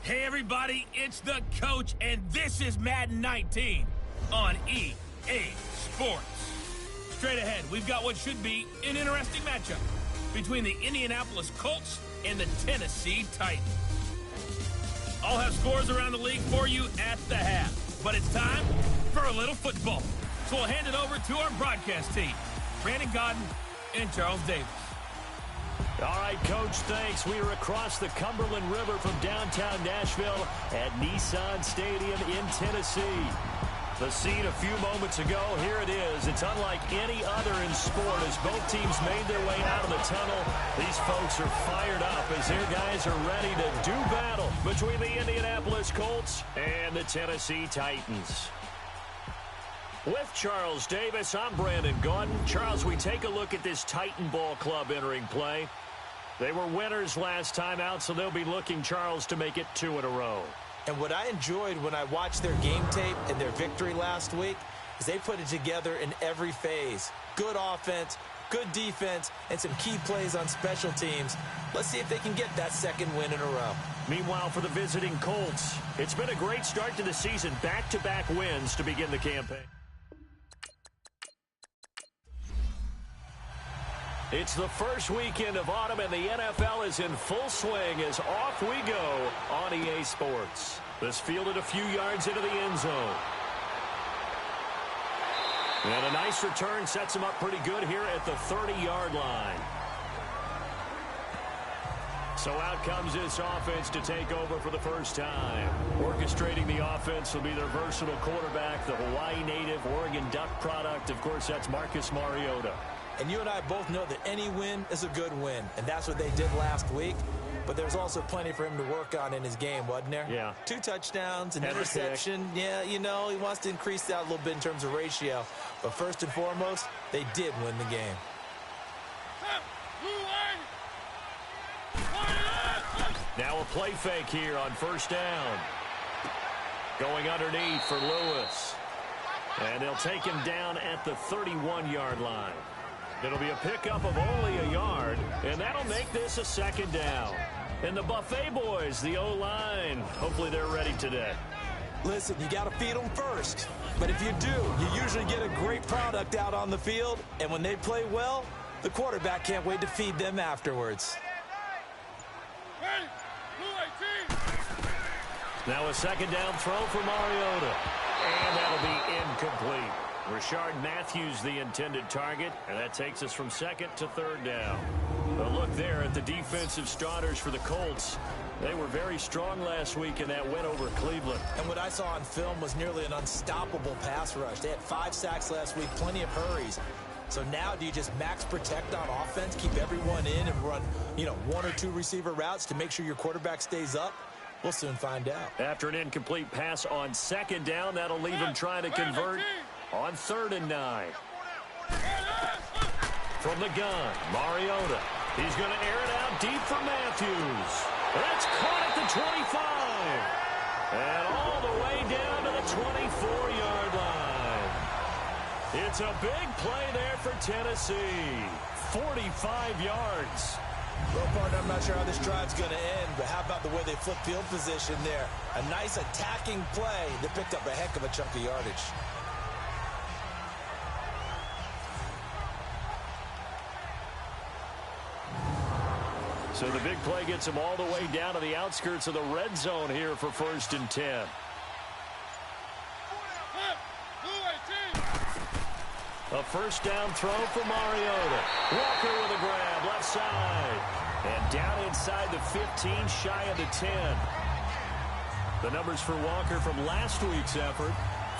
Hey everybody, it's the coach, and this is Madden 19 on EA Sports. Straight ahead, we've got what should be an interesting matchup between the Indianapolis Colts and the Tennessee Titans. I'll have scores around the league for you at the half, but it's time for a little football. So we'll hand it over to our broadcast team, Brandon Godden and Charles Davis. All right, Coach, thanks. We are across the Cumberland River from downtown Nashville at Nissan Stadium in Tennessee. The scene a few moments ago, here it is. It's unlike any other in sport as both teams made their way out of the tunnel. These folks are fired up as their guys are ready to do battle between the Indianapolis Colts and the Tennessee Titans. With Charles Davis, I'm Brandon Godden. Charles, we take a look at this Titan Ball Club entering play. They were winners last time out, so they'll be looking, Charles, to make it 2 in a row. And what I enjoyed when I watched their game tape and their victory last week is they put it together in every phase. Good offense, good defense, and some key plays on special teams. Let's see if they can get that second win in a row. Meanwhile, for the visiting Colts, it's been a great start to the season. Back-to-back wins to begin the campaign. It's the first weekend of autumn, and the NFL is in full swing as off we go on EA Sports. This fielded a few yards into the end zone. And a nice return sets him up pretty good here at the 30-yard line. So out comes this offense to take over for the first time. Orchestrating the offense will be their versatile quarterback, the Hawaii native, Oregon Duck product. Of course, that's Marcus Mariota. And you and I both know that any win is a good win, and that's what they did last week. But there's also plenty for him to work on in his game, wasn't there? Yeah. 2 touchdowns, an interception. Yeah, you know, he wants to increase that a little bit in terms of ratio. But first and foremost, they did win the game. Now a play fake here on first down. Going underneath for Lewis. And they'll take him down at the 31-yard line. It'll be a pickup of only a yard, and that'll make this a second down. And the Buffet boys, the O-line, hopefully they're ready today. Listen, you got to feed them first. But if you do, you usually get a great product out on the field. And when they play well, the quarterback can't wait to feed them afterwards. Now a second down throw for Mariota. And that'll be incomplete. Rashard Matthews the intended target, and that takes us from second to third down. A look there at the defensive starters for the Colts. They were very strong last week in that win over Cleveland. And what I saw on film was nearly an unstoppable pass rush. They had 5 sacks last week, plenty of hurries. So now do you just max protect on offense, keep everyone in, and run, 1 or 2 receiver routes to make sure your quarterback stays up? We'll soon find out. After an incomplete pass on second down, that'll leave him trying to convert on 3rd and 9. From the gun, Mariota. He's going to air it out deep for Matthews. That's caught at the 25. And all the way down to the 24-yard line. It's a big play there for Tennessee. 45 yards. Well, partner, I'm not sure how this drive's going to end, but how about the way they flip field position there? A nice attacking play that picked up a heck of a chunk of yardage. So the big play gets him all the way down to the outskirts of the red zone here for 1st and 10. A first down throw for Mariota. Walker with a grab, left side. And down inside the 15, shy of the 10. The numbers for Walker from last week's effort.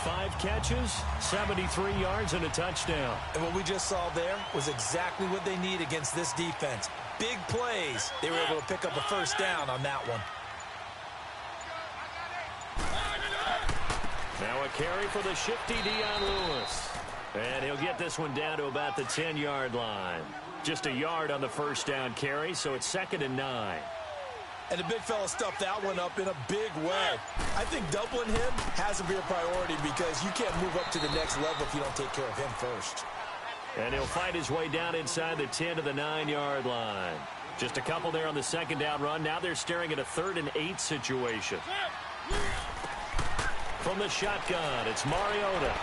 5 catches, 73 yards, and a touchdown. And what we just saw there was exactly what they need against this defense. Big plays. They were able to pick up a first down on that one. Now a carry for the shifty Dion Lewis. And he'll get this one down to about the 10-yard line. Just a yard on the first down carry, so it's 2nd and 9. And the big fella stuffed that one up in a big way. I think doubling him has to be a priority because you can't move up to the next level if you don't take care of him first. And he'll fight his way down inside the 10 to the 9-yard line. Just a couple there on the second down run. Now they're staring at a 3rd and 8 situation. From the shotgun, it's Mariota.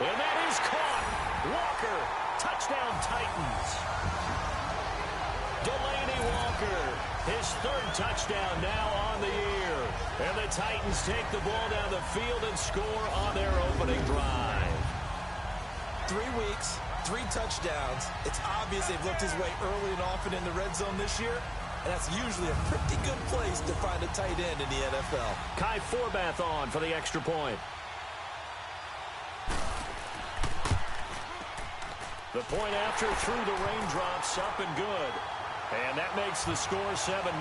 And that is caught. Walker, touchdown Titans. Delaney Walker, his 3rd touchdown now on the year. And the Titans take the ball down the field and score on their opening drive. 3 weeks, 3 touchdowns. It's obvious they've looked his way early and often in the red zone this year. And that's usually a pretty good place to find a tight end in the NFL. Kai Forbath on for the extra point. The point after through the raindrops, up and good. And that makes the score 7-0.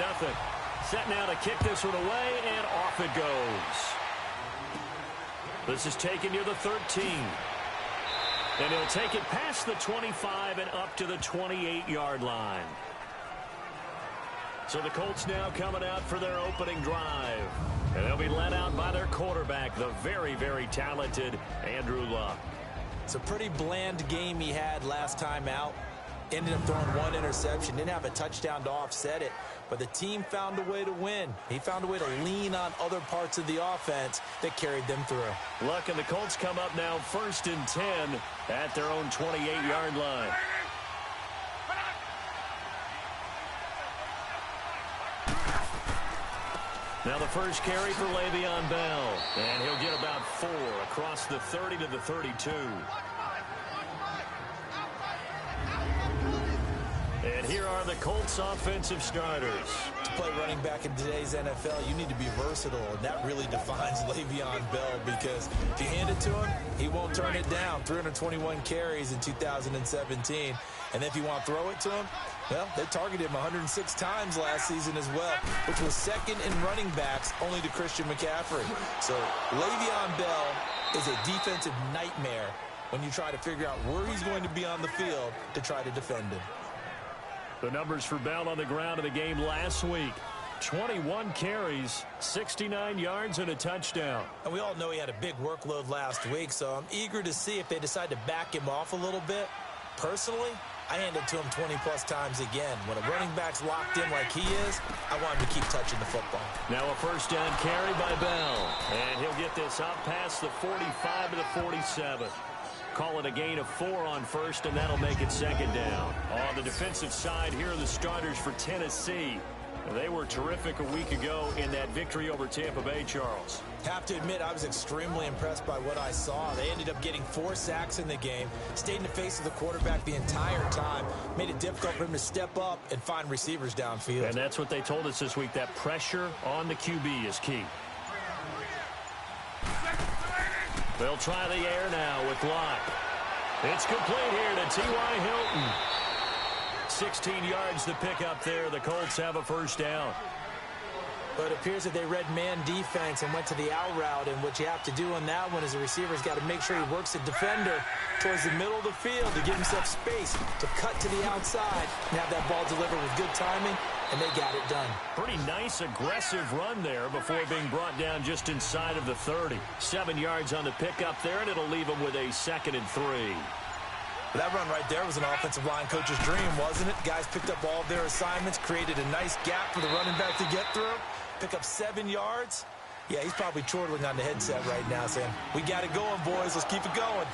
Set now to kick this one away, and off it goes. This is taken near the 13. And he'll take it past the 25 and up to the 28-yard line. So the Colts now coming out for their opening drive. And they'll be led out by their quarterback, the very, very talented Andrew Luck. It's a pretty bland game he had last time out. Ended up throwing 1 interception. Didn't have a touchdown to offset it. But the team found a way to win. He found a way to lean on other parts of the offense that carried them through. Luck and the Colts come up now 1st and 10 at their own 28-yard line. Now the first carry for Le'Veon Bell. And he'll get about 4 across the 30 to the 32. And here are the Colts offensive starters. To play running back in today's NFL, you need to be versatile, and that really defines Le'Veon Bell, because if you hand it to him, he won't turn it down. 321 carries in 2017. And if you want to throw it to him, well, they targeted him 106 times last season as well, which was 2nd in running backs only to Christian McCaffrey. So Le'Veon Bell is a defensive nightmare when you try to figure out where he's going to be on the field to try to defend him. The numbers for Bell on the ground in the game last week. 21 carries, 69 yards, and a touchdown. And we all know he had a big workload last week, so I'm eager to see if they decide to back him off a little bit. Personally, I hand it to him 20-plus times again. When a running back's locked in like he is, I want him to keep touching the football. Now a first down carry by Bell. And he'll get this up past the 45 to the 47. Call it a gain of 4 on first, and that'll make it 2nd down. On the defensive side, here are the starters for Tennessee. They were terrific a week ago in that victory over Tampa Bay, Charles. Have to admit, I was extremely impressed by what I saw. They ended up getting 4 sacks in the game, stayed in the face of the quarterback the entire time, made it difficult for him to step up and find receivers downfield. And that's what they told us this week, that pressure on the QB is key. They'll try the air now with Lott. It's complete here to T.Y. Hilton. 16 yards to pick up there. The Colts have a first down. But it appears that they read man defense and went to the out route, and what you have to do on that one is the receiver's got to make sure he works the defender towards the middle of the field to give himself space to cut to the outside and have that ball delivered with good timing, and they got it done. Pretty nice aggressive run there before being brought down just inside of the 30. 7 yards on the pickup there, and it'll leave them with a 2nd and 3. That run right there was an offensive line coach's dream, wasn't it? Guys picked up all of their assignments, created a nice gap for the running back to get through, pick up 7 yards. Yeah, he's probably chortling on the headset right now saying, we got it going, boys. Let's keep it going.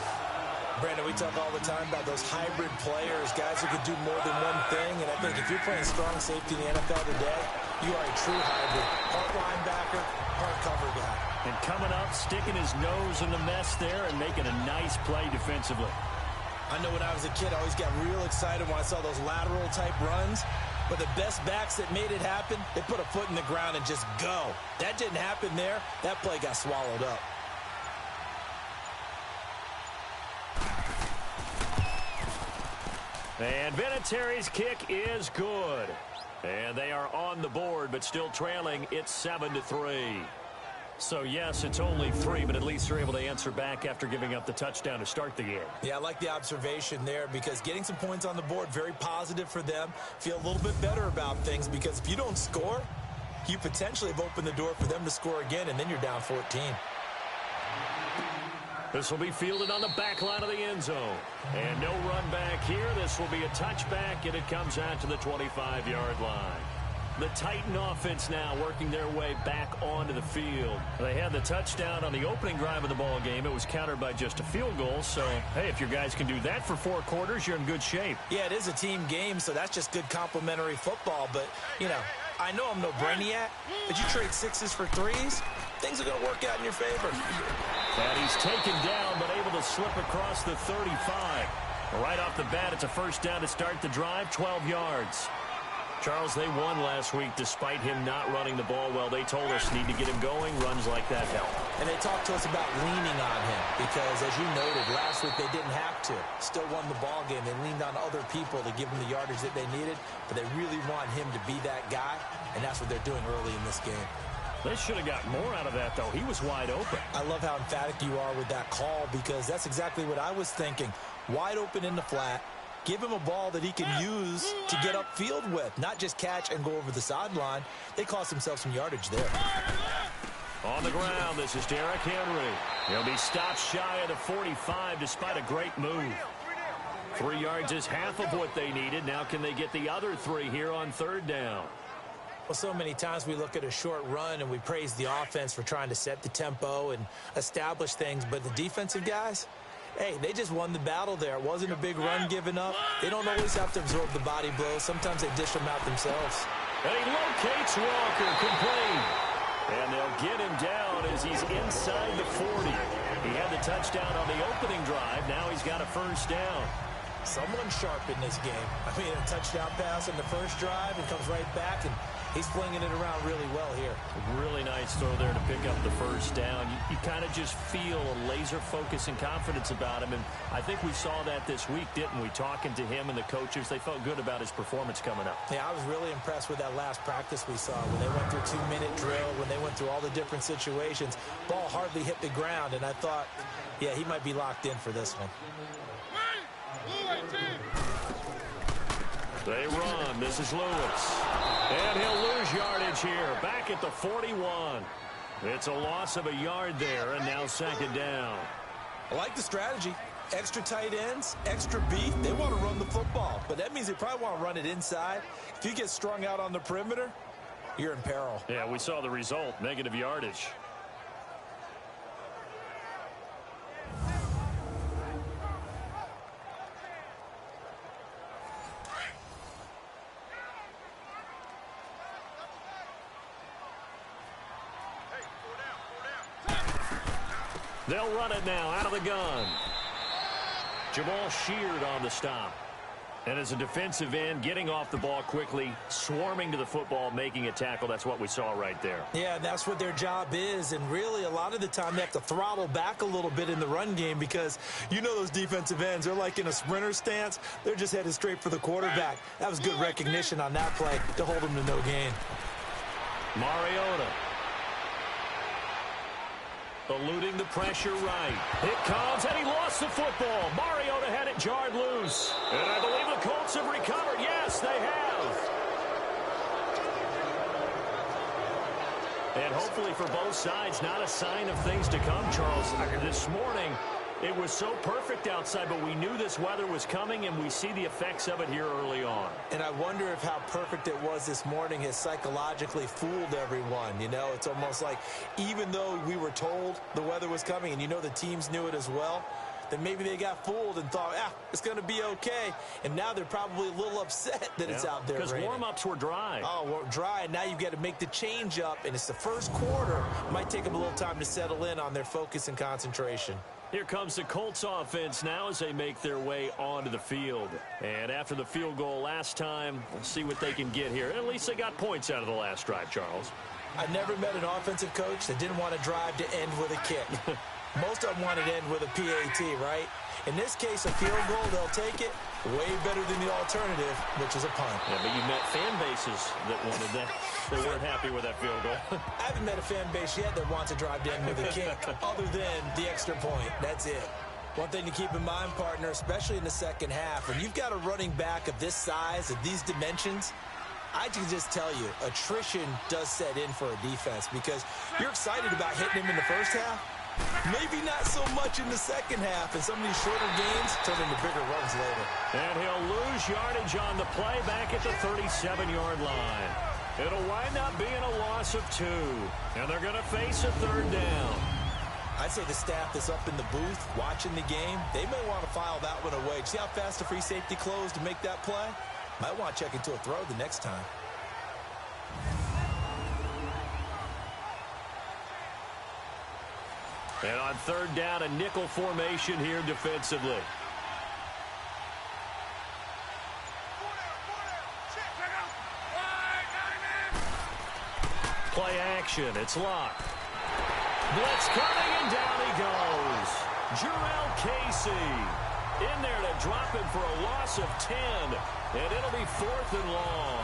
Brandon, we talk all the time about those hybrid players, guys who can do more than one thing. And I think if you're playing strong safety in the NFL today, you are a true hybrid. Part linebacker, part cover guy. And coming up, sticking his nose in the mess there and making a nice play defensively. I know when I was a kid, I always got real excited when I saw those lateral-type runs. But the best backs that made it happen, they put a foot in the ground and just go. That didn't happen there. That play got swallowed up. And Vinatieri's kick is good. And they are on the board, but still trailing. It's 7-3. So, yes, it's only 3, but at least they're able to answer back after giving up the touchdown to start the game. Yeah, I like the observation there, because getting some points on the board, very positive for them. Feel a little bit better about things, because if you don't score, you potentially have opened the door for them to score again, and then you're down 14. This will be fielded on the back line of the end zone. And no run back here. This will be a touchback, and it comes out to the 25-yard line. The Titan offense now working their way back onto the field. They had the touchdown on the opening drive of the ball game. It was countered by just a field goal. So, hey, if your guys can do that for 4 quarters, you're in good shape. Yeah, it is a team game, so that's just good complimentary football. But, you know, I know I'm no brainiac, but you trade 6s for 3s, things are going to work out in your favor. And he's taken down, but able to slip across the 35. Right off the bat, it's a first down to start the drive, 12 yards. Charles, they won last week despite him not running the ball well. They told us need to get him going. Runs like that help. And they talked to us about leaning on him because, as you noted, last week they didn't have to. Still won the ball game. They leaned on other people to give them the yardage that they needed, but they really want him to be that guy, and that's what they're doing early in this game. They should have got more out of that, though. He was wide open. I love how emphatic you are with that call because that's exactly what I was thinking. Wide open in the flat. Give him a ball that he can use to get upfield with, not just catch and go over the sideline. They cost themselves some yardage there. On the ground, this is Derrick Henry. He'll be stopped shy of the 45 despite a great move. 3 yards is half of what they needed. Now can they get the other 3 here on third down? Well, so many times we look at a short run and we praise the offense for trying to set the tempo and establish things, but the defensive guys, hey, they just won the battle there. It wasn't a big run given up. They don't always have to absorb the body blows. Sometimes they dish them out themselves. And he locates Walker, complete. And they'll get him down as he's inside the 40. He had the touchdown on the opening drive. Now he's got a first down. Someone sharp in this game. I mean, a touchdown pass on the first drive and comes right back, and he's flinging it around really well here. Really nice throw there to pick up the first down. You kind of just feel a laser focus and confidence about him, and I think we saw that this week, didn't we? Talking to him and the coaches, they felt good about his performance coming up. Yeah, I was really impressed with that last practice we saw when they went through 2-minute drill, when they went through all the different situations. Ball hardly hit the ground, and I thought, yeah, he might be locked in for this one. They run. This is Lewis. And he'll lose yardage here. Back at the 41. It's a loss of a yard there, and now second down. I like the strategy. Extra tight ends, extra beef. They want to run the football, but that means they probably want to run it inside. If you get strung out on the perimeter, you're in peril. Yeah, we saw the result. Negative yardage. They'll run it now out of the gun. Jamal Sheard on the stop. And as a defensive end, getting off the ball quickly, swarming to the football, making a tackle. That's what we saw right there. Yeah, that's what their job is. And really, a lot of the time, they have to throttle back a little bit in the run game because you know those defensive ends, they're like in a sprinter stance. They're just headed straight for the quarterback. That was good recognition on that play to hold them to no gain. Mariota. Eluding the pressure right. It comes, and he lost the football. Mariota had it jarred loose. And I believe the Colts have recovered. Yes, they have. And hopefully for both sides, not a sign of things to come, Charles. This morning, it was so perfect outside, but we knew this weather was coming, and we see the effects of it here early on. And I wonder if how perfect it was this morning has psychologically fooled everyone. You know, it's almost like even though we were told the weather was coming, and you know the teams knew it as well, then maybe they got fooled and thought, it's going to be okay. And now they're probably a little upset that it's out there because raining. Warm-ups were dry. Oh, well, dry, and now you've got to make the change up, and it's the first quarter. It might take them a little time to settle in on their focus and concentration. Here comes the Colts offense now as they make their way onto the field. And after the field goal last time, we'll see what they can get here. At least they got points out of the last drive, Charles. I never met an offensive coach that didn't want to drive to end with a kick. Most of them wanted to end with a PAT, right? In this case, a field goal, they'll take it. Way better than the alternative, which is a punt. Yeah, but you met fan bases that wanted that. They weren't happy with that field goal. I haven't met a fan base yet that wants to drive to end with a kick other than the extra point. That's it. One thing to keep in mind, partner, especially in the second half, when you've got a running back of this size, of these dimensions, I can just tell you, attrition does set in for a defense because you're excited about hitting him in the first half, Maybe not so much in the second half, and some of these shorter gains turn into bigger runs later. And he'll lose yardage on the play back at the 37-yard line. It'll wind up being a loss of 2, and they're going to face a third down. I'd say the staff that's up in the booth watching the game, they may want to file that one away. See how fast the free safety closed to make that play? Might want to check into a throw the next time. And on third down, a nickel formation here defensively. Play action. It's locked. Blitz coming, and down he goes. Jarrell Casey in there to drop him for a loss of 10. And it'll be 4th and long.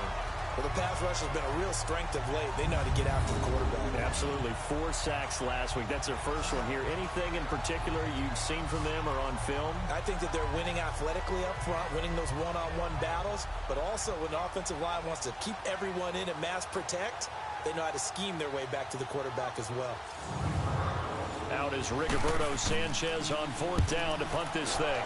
Well, the pass rush has been a real strength of late. They know how to get after the quarterback. Absolutely. 4 sacks last week. That's their first one here. Anything in particular you've seen from them or on film? I think that they're winning athletically up front, winning those one-on-one battles, but also when the offensive line wants to keep everyone in and mass protect, they know how to scheme their way back to the quarterback as well. Out is Rigoberto Sanchez on 4th down to punt this thing.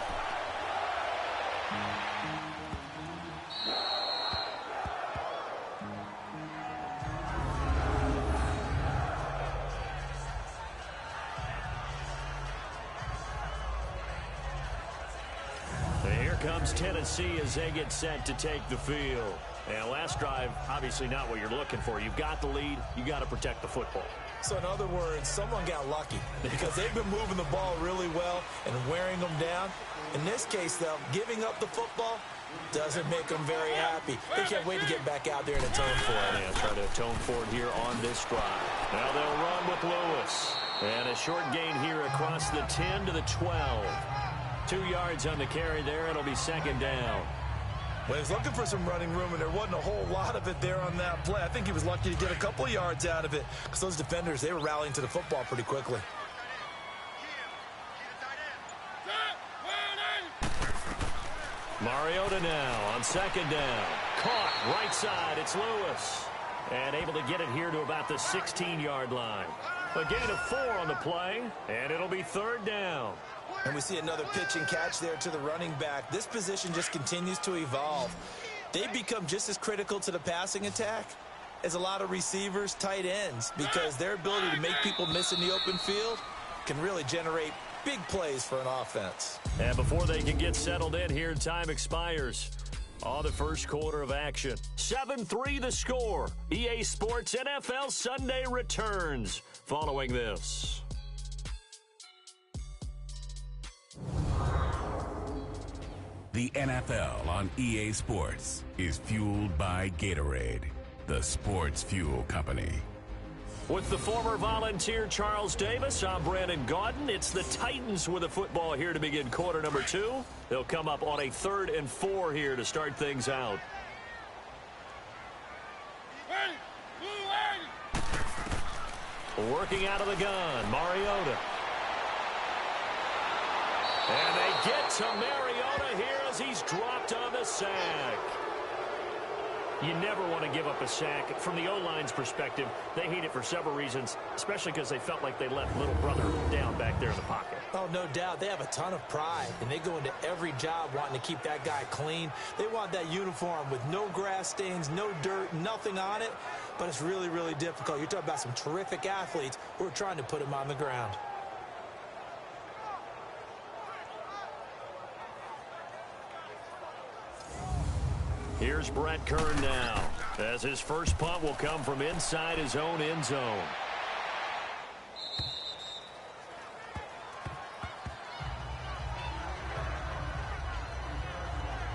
Comes Tennessee as they get set to take the field. And last drive, obviously not what you're looking for. You've got the lead. You got to protect the football. So in other words, someone got lucky because they've been moving the ball really well and wearing them down. In this case, though, giving up the football doesn't make them very happy. They can't wait to get back out there and atone for it. Yeah, try to atone for it here on this drive. Now they'll run with Lewis. And a short gain here across the 10 to the 12. 2 yards on the carry there. It'll be 2nd down. Well, he was looking for some running room, and there wasn't a whole lot of it there on that play. I think he was lucky to get a couple yards out of it because those defenders, they were rallying to the football pretty quickly. Mariota now on 2nd down. Caught right side. It's Lewis. And able to get it here to about the 16-yard line. A gain of 4 on the play, and it'll be 3rd down. And we see another pitch and catch there to the running back. This position just continues to evolve. They become just as critical to the passing attack as a lot of receivers, tight ends, because their ability to make people miss in the open field can really generate big plays for an offense. And before they can get settled in here, time expires on the first quarter of action. 7-3 the score. EA Sports NFL Sunday returns following this. The NFL on EA Sports is fueled by Gatorade, the sports fuel company. With the former Volunteer Charles Davis, I'm Brandon Gaudin. It's the Titans with the football here to begin quarter number 2. They'll come up on a 3rd and 4 here to start things out. Working out of the gun, Mariota. And they get to Mariota here as he's dropped on the sack. You never want to give up a sack. From the O-line's perspective, they hate it for several reasons, especially because they felt like they left little brother down back there in the pocket. Oh, no doubt. They have a ton of pride, and they go into every job wanting to keep that guy clean. They want that uniform with no grass stains, no dirt, nothing on it, but it's really, really difficult. You're talking about some terrific athletes who are trying to put him on the ground. Here's Brett Kern now, as his first punt will come from inside his own end zone.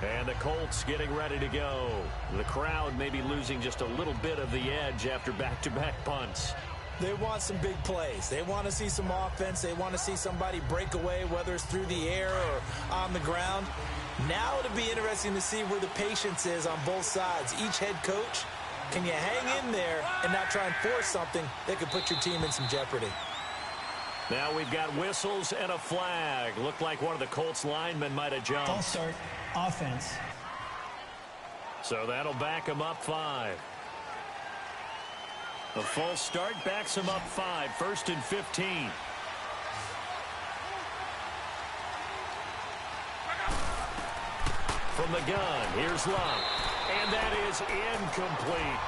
And the Colts getting ready to go. The crowd may be losing just a little bit of the edge after back-to-back punts. They want some big plays. They want to see some offense. They want to see somebody break away, whether it's through the air or on the ground. Now it'll be interesting to see where the patience is on both sides. Each head coach, can you hang in there and not try and force something that could put your team in some jeopardy? Now we've got whistles and a flag. Looked like one of the Colts linemen might have jumped. False start, offense. So that'll back him up 5. A false start backs him up 5. 1st and 15. from the gun. Here's Love. And that is incomplete.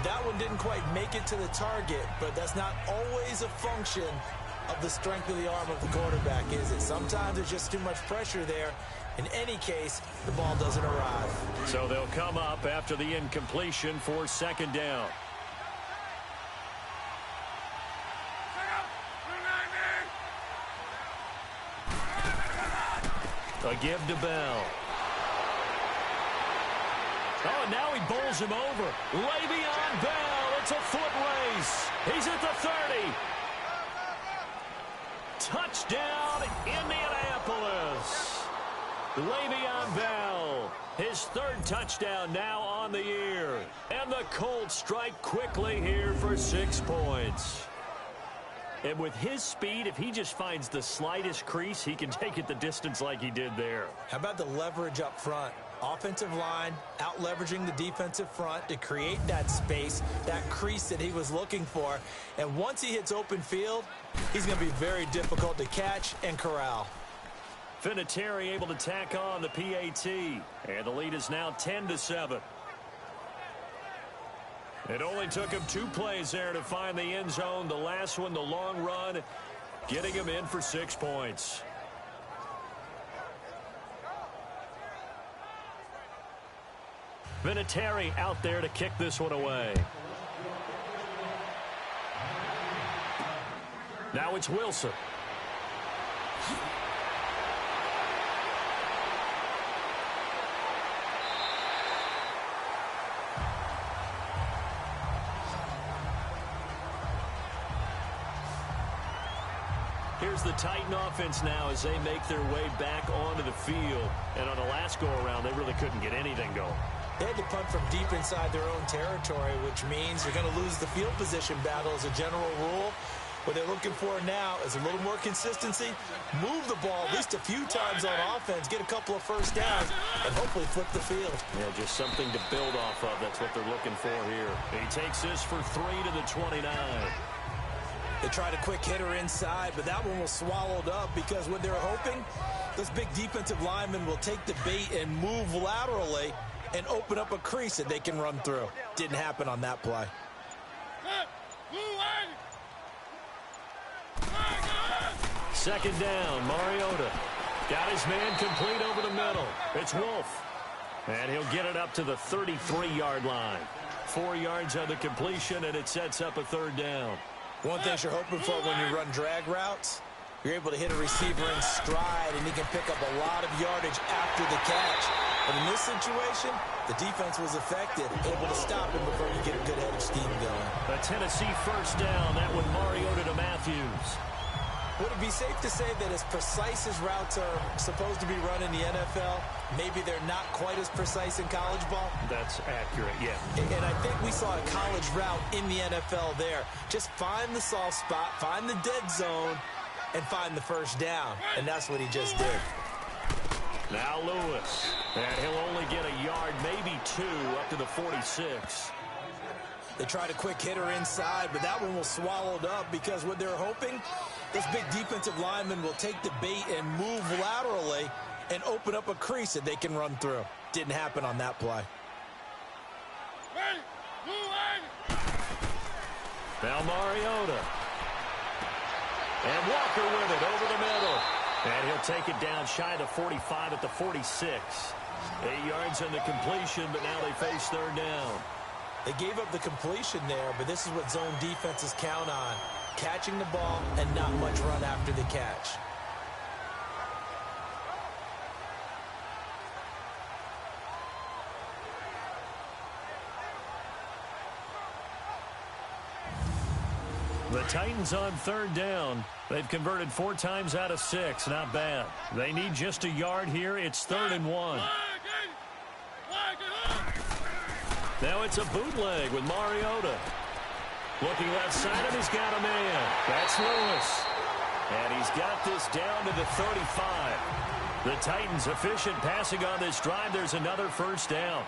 That one didn't quite make it to the target, but that's not always a function of the strength of the arm of the quarterback, is it? Sometimes there's just too much pressure there. In any case, the ball doesn't arrive. So they'll come up after the incompletion for second down. A give to Bell. Oh, and now he bowls him over. Le'Veon Bell, it's a foot race. He's at the 30. Touchdown, Indianapolis. Le'Veon Bell, his third touchdown now on the year. And the Colts strike quickly here for 6 points. And with his speed, if he just finds the slightest crease, he can take it the distance like he did there. How about the leverage up front? Offensive line out leveraging the defensive front to create that space, that crease that he was looking for. And once he hits open field, he's going to be very difficult to catch and corral. Vinatieri able to tack on the PAT. And the lead is now 10-7. It only took him 2 plays there to find the end zone. The last one, the long run, getting him in for 6 points. Vinatieri out there to kick this one away. Now it's Wilson. Here's the Titan offense now as they make their way back onto the field. And on the last go-around, they really couldn't get anything going. They had to punt from deep inside their own territory, which means you're going to lose the field position battle as a general rule. What they're looking for now is a little more consistency, move the ball at least a few times on offense, get a couple of first downs, and hopefully flip the field. Yeah, just something to build off of. That's what they're looking for here. He takes this for 3 to the 29. They tried a quick hitter inside, but that one was swallowed up because what they're hoping, those big defensive linemen will take the bait and move laterally and open up a crease that they can run through. Didn't happen on that play. Second down, Mariota. Got his man complete over the middle. It's Wolf. And he'll get it up to the 33-yard line. 4 yards on the completion, and it sets up a third down. One thing you're hoping for when you run drag routes, you're able to hit a receiver in stride, and he can pick up a lot of yardage after the catch. But in this situation, the defense was effective, able to stop him before you get a good head of steam going. A Tennessee first down, that one Mariota to Matthews. Would it be safe to say that as precise as routes are supposed to be run in the NFL, maybe they're not quite as precise in college ball? That's accurate, yeah. And I think we saw a college route in the NFL there. Just find the soft spot, find the dead zone, and find the first down. And that's what he just did. Now Lewis. And he'll only get a yard, maybe 2, up to the 46. They tried a quick hitter inside, but that one was swallowed up because what they're hoping, this big defensive lineman will take the bait and move laterally and open up a crease that they can run through. Didn't happen on that play. Now Mariota. And Walker with it over the middle. And he'll take it down shy of the 45 at the 46. 8 yards on the completion, but now they face third down. They gave up the completion there, but this is what zone defenses count on. Catching the ball and not much run after the catch. The Titans on third down. They've converted 4 times out of 6. Not bad. They need just a yard here. It's 3rd and 1. Now it's a bootleg with Mariota. Looking left side, and he's got a man. That's Lewis. And he's got this down to the 35. The Titans efficient passing on this drive. There's another first down.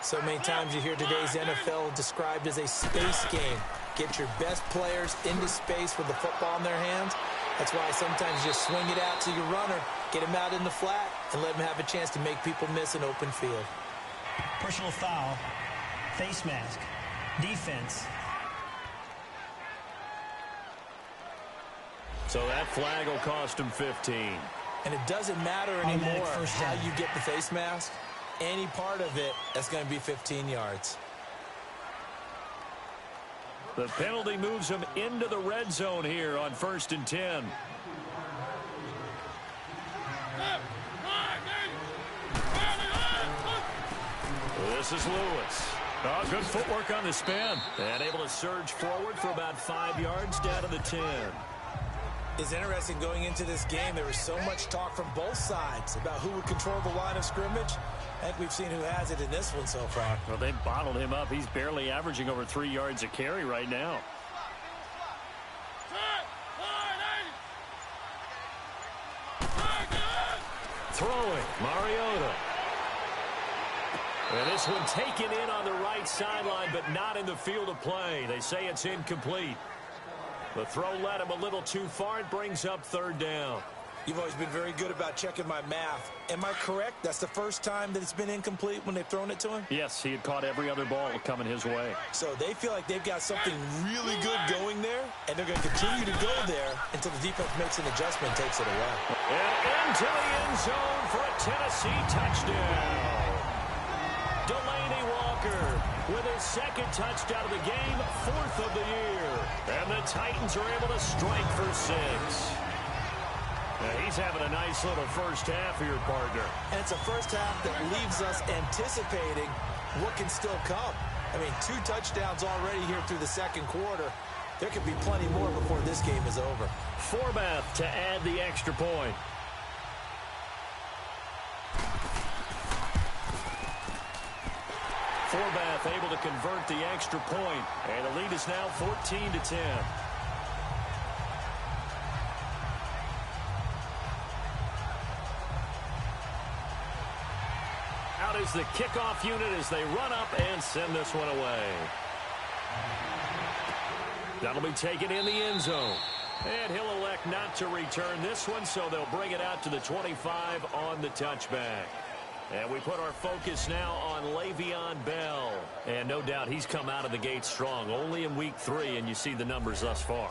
So many times you hear today's NFL described as a space game. Get your best players into space with the football in their hands That's why sometimes you just swing it out to your runner, get him out in the flat, and let him have a chance to make people miss an open field. Personal foul, face mask, defense. So that flag will cost him 15. And it doesn't matter anymore how you get the face mask. Any part of it, that's going to be 15 yards. The penalty moves him into the red zone here on 1st and 10. This is Lewis. Oh, good footwork on the spin. And able to surge forward for about 5 yards down to the 10. It's interesting going into this game. There was so much talk from both sides about who would control the line of scrimmage. I think we've seen who has it in this one so far. Well, they bottled him up. He's barely averaging over 3 yards a carry right now. Throwing, Mariota. And this one taken in on the right sideline, but not in the field of play. They say it's incomplete. The throw led him a little too far. It brings up 3rd down. You've always been very good about checking my math. Am I correct? That's the first time that it's been incomplete when they've thrown it to him? Yes, he had caught every other ball coming his way. So they feel like they've got something really good going there, and they're going to continue to go there until the defense makes an adjustment and takes it away. And into the end zone for a Tennessee touchdown. Delaney Walker with his 2nd touchdown of the game, 4th of the year. And the Titans are able to strike for 6. Now he's having a nice little first half here, partner. And it's a first half that leaves us anticipating what can still come. I mean, 2 touchdowns already here through the 2nd quarter. There could be plenty more before this game is over. Forbath to add the extra point. Forbath able to convert the extra point, and the lead is now 14-10. Out is the kickoff unit as they run up and send this one away. That'll be taken in the end zone. And he'll elect not to return this one, so they'll bring it out to the 25 on the touchback. And we put our focus now on Le'Veon Bell. And no doubt he's come out of the gate strong, only in week 3, and you see the numbers thus far.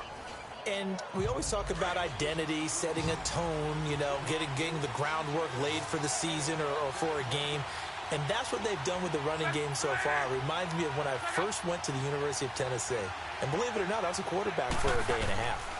And we always talk about identity, setting a tone, you know, getting the groundwork laid for the season or for a game. And that's what they've done with the running game so far. It reminds me of when I first went to the University of Tennessee. And believe it or not, I was a quarterback for a day and a half.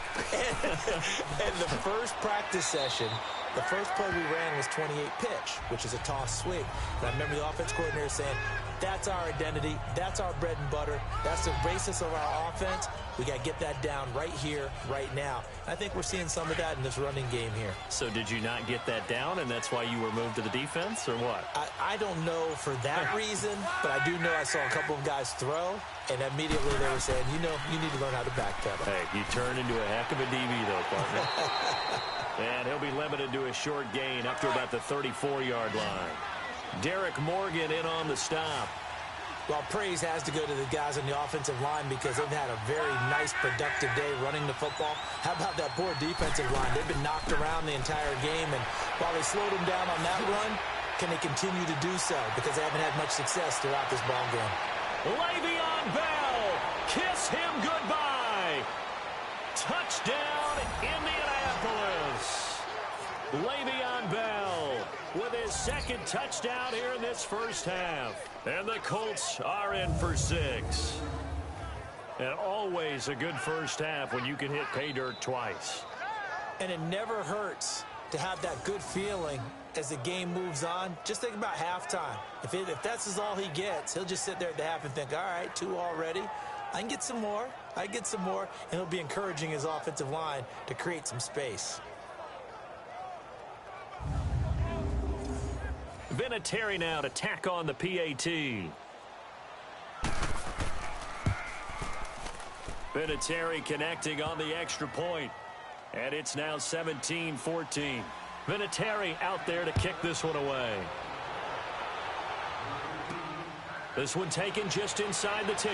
And the first practice session, the first play we ran was 28 pitch, which is a toss sweep. And I remember the offense coordinator saying, that's our identity, that's our bread and butter, that's the basis of our offense. We got to get that down right here, right now. I think we're seeing some of that in this running game here. So did you not get that down, and that's why you were moved to the defense, or what? I don't know for that reason, but I do know I saw a couple of guys throw, and immediately they were saying, you know, you need to learn how to backpedal. Hey, you turned into a heck of a DB, though, partner. And he'll be limited to a short gain up to about the 34-yard line. Derek Morgan in on the stop. Well, praise has to go to the guys on the offensive line because they've had a very nice, productive day running the football. How about that poor defensive line? They've been knocked around the entire game, and while they slowed them down on that run, can they continue to do so? Because they haven't had much success throughout this ball game. Le'Veon Bell, kiss him goodbye. Touchdown, Indianapolis. Le'Veon Bell with his 2nd touchdown here in this first half. And the Colts are in for 6. And always a good first half when you can hit pay dirt twice. And it never hurts to have that good feeling as the game moves on. Just think about halftime. If that's all he gets, he'll just sit there at the half and think, all right, 2 already. I can get some more. I can get some more. And he'll be encouraging his offensive line to create some space. Vinatieri now to tack on the PAT. Vinatieri connecting on the extra point. And it's now 17-14. Vinatieri out there to kick this one away. This one taken just inside the 10.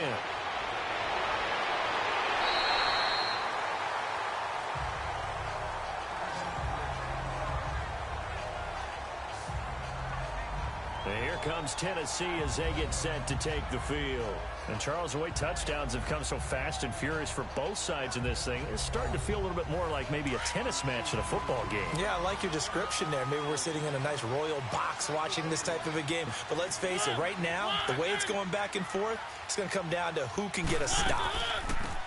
And here comes Tennessee as they get set to take the field. And Charles, the way touchdowns have come so fast and furious for both sides in this thing, it's starting to feel a little bit more like maybe a tennis match in a football game. Yeah, I like your description there. Maybe we're sitting in a nice royal box watching this type of a game. But let's face it, right now, the way it's going back and forth, it's going to come down to who can get a stop.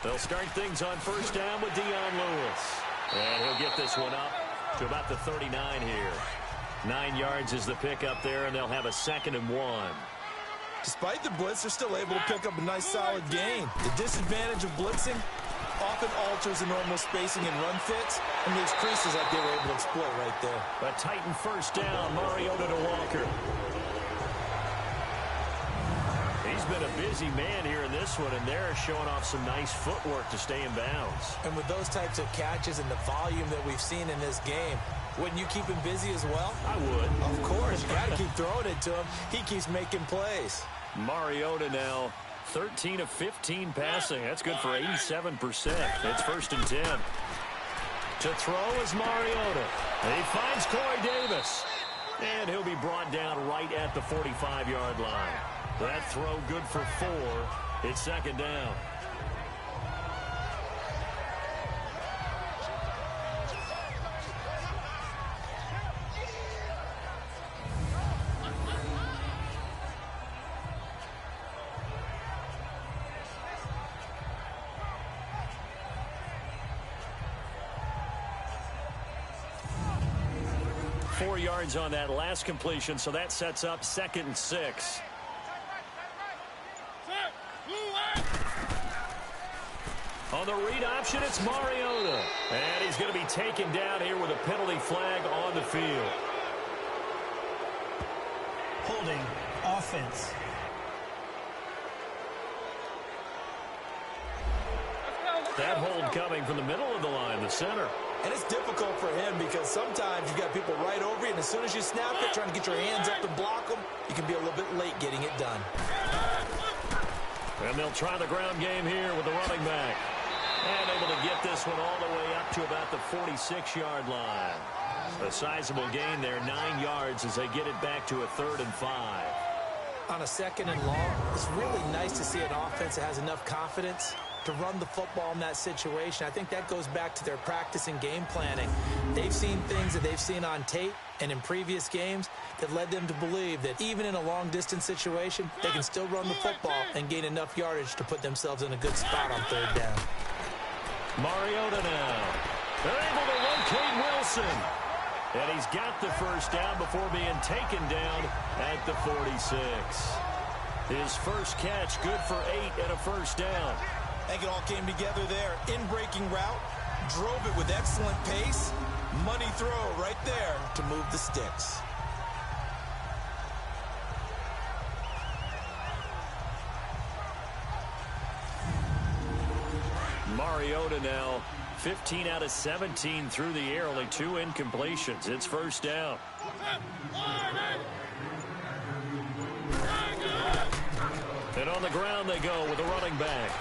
They'll start things on first down with Dion Lewis. And he'll get this one up to about the 39 here. 9 yards is the pickup there, and they'll have a 2nd and 1. Despite the blitz, they're still able to pick up a nice solid gain. The disadvantage of blitzing often alters the normal spacing and run fits and leaves creases like they were able to exploit right there. A Titan first down, Mariota to Walker. He's been a busy man here in this one, and they're showing off some nice footwork to stay in bounds. And with those types of catches and the volume that we've seen in this game, wouldn't you keep him busy as well? I would. Of course. You got to keep throwing it to him. He keeps making plays. Mariota now 13 of 15 passing. That's good for 87%. It's 1st and 10. To throw is Mariota. He finds Corey Davis. And he'll be brought down right at the 45-yard line. That throw good for 4. It's 2nd down. Four yards on that last completion, so that sets up 2nd and 6. On the read option, it's Mariota. And he's going to be taken down here with a penalty flag on the field. Holding offense. That hold coming from the middle of the line, the center. And it's difficult for him because sometimes you've got people right over you, and as soon as you snap it, trying to get your hands up and block them, you can be a little bit late getting it done. And they'll try the ground game here with the running back. And able to get this one all the way up to about the 46-yard line. A sizable gain there, 9 yards as they get it back to a 3rd and 5. On a 2nd and long, it's really nice to see an offense that has enough confidence to run the football in that situation. I think that goes back to their practice and game planning. They've seen things that they've seen on tape and in previous games that led them to believe that even in a long-distance situation, they can still run the football and gain enough yardage to put themselves in a good spot on 3rd down. Mariota now. They're able to locate Wilson. And he's got the first down before being taken down at the 46. His first catch, good for 8 and a first down. I think it all came together there. In-breaking route, drove it with excellent pace. Money throw right there to move the sticks. Mariota now 15 out of 17 through the air, only 2 incompletions. It's first down. And on the ground they go with the running back.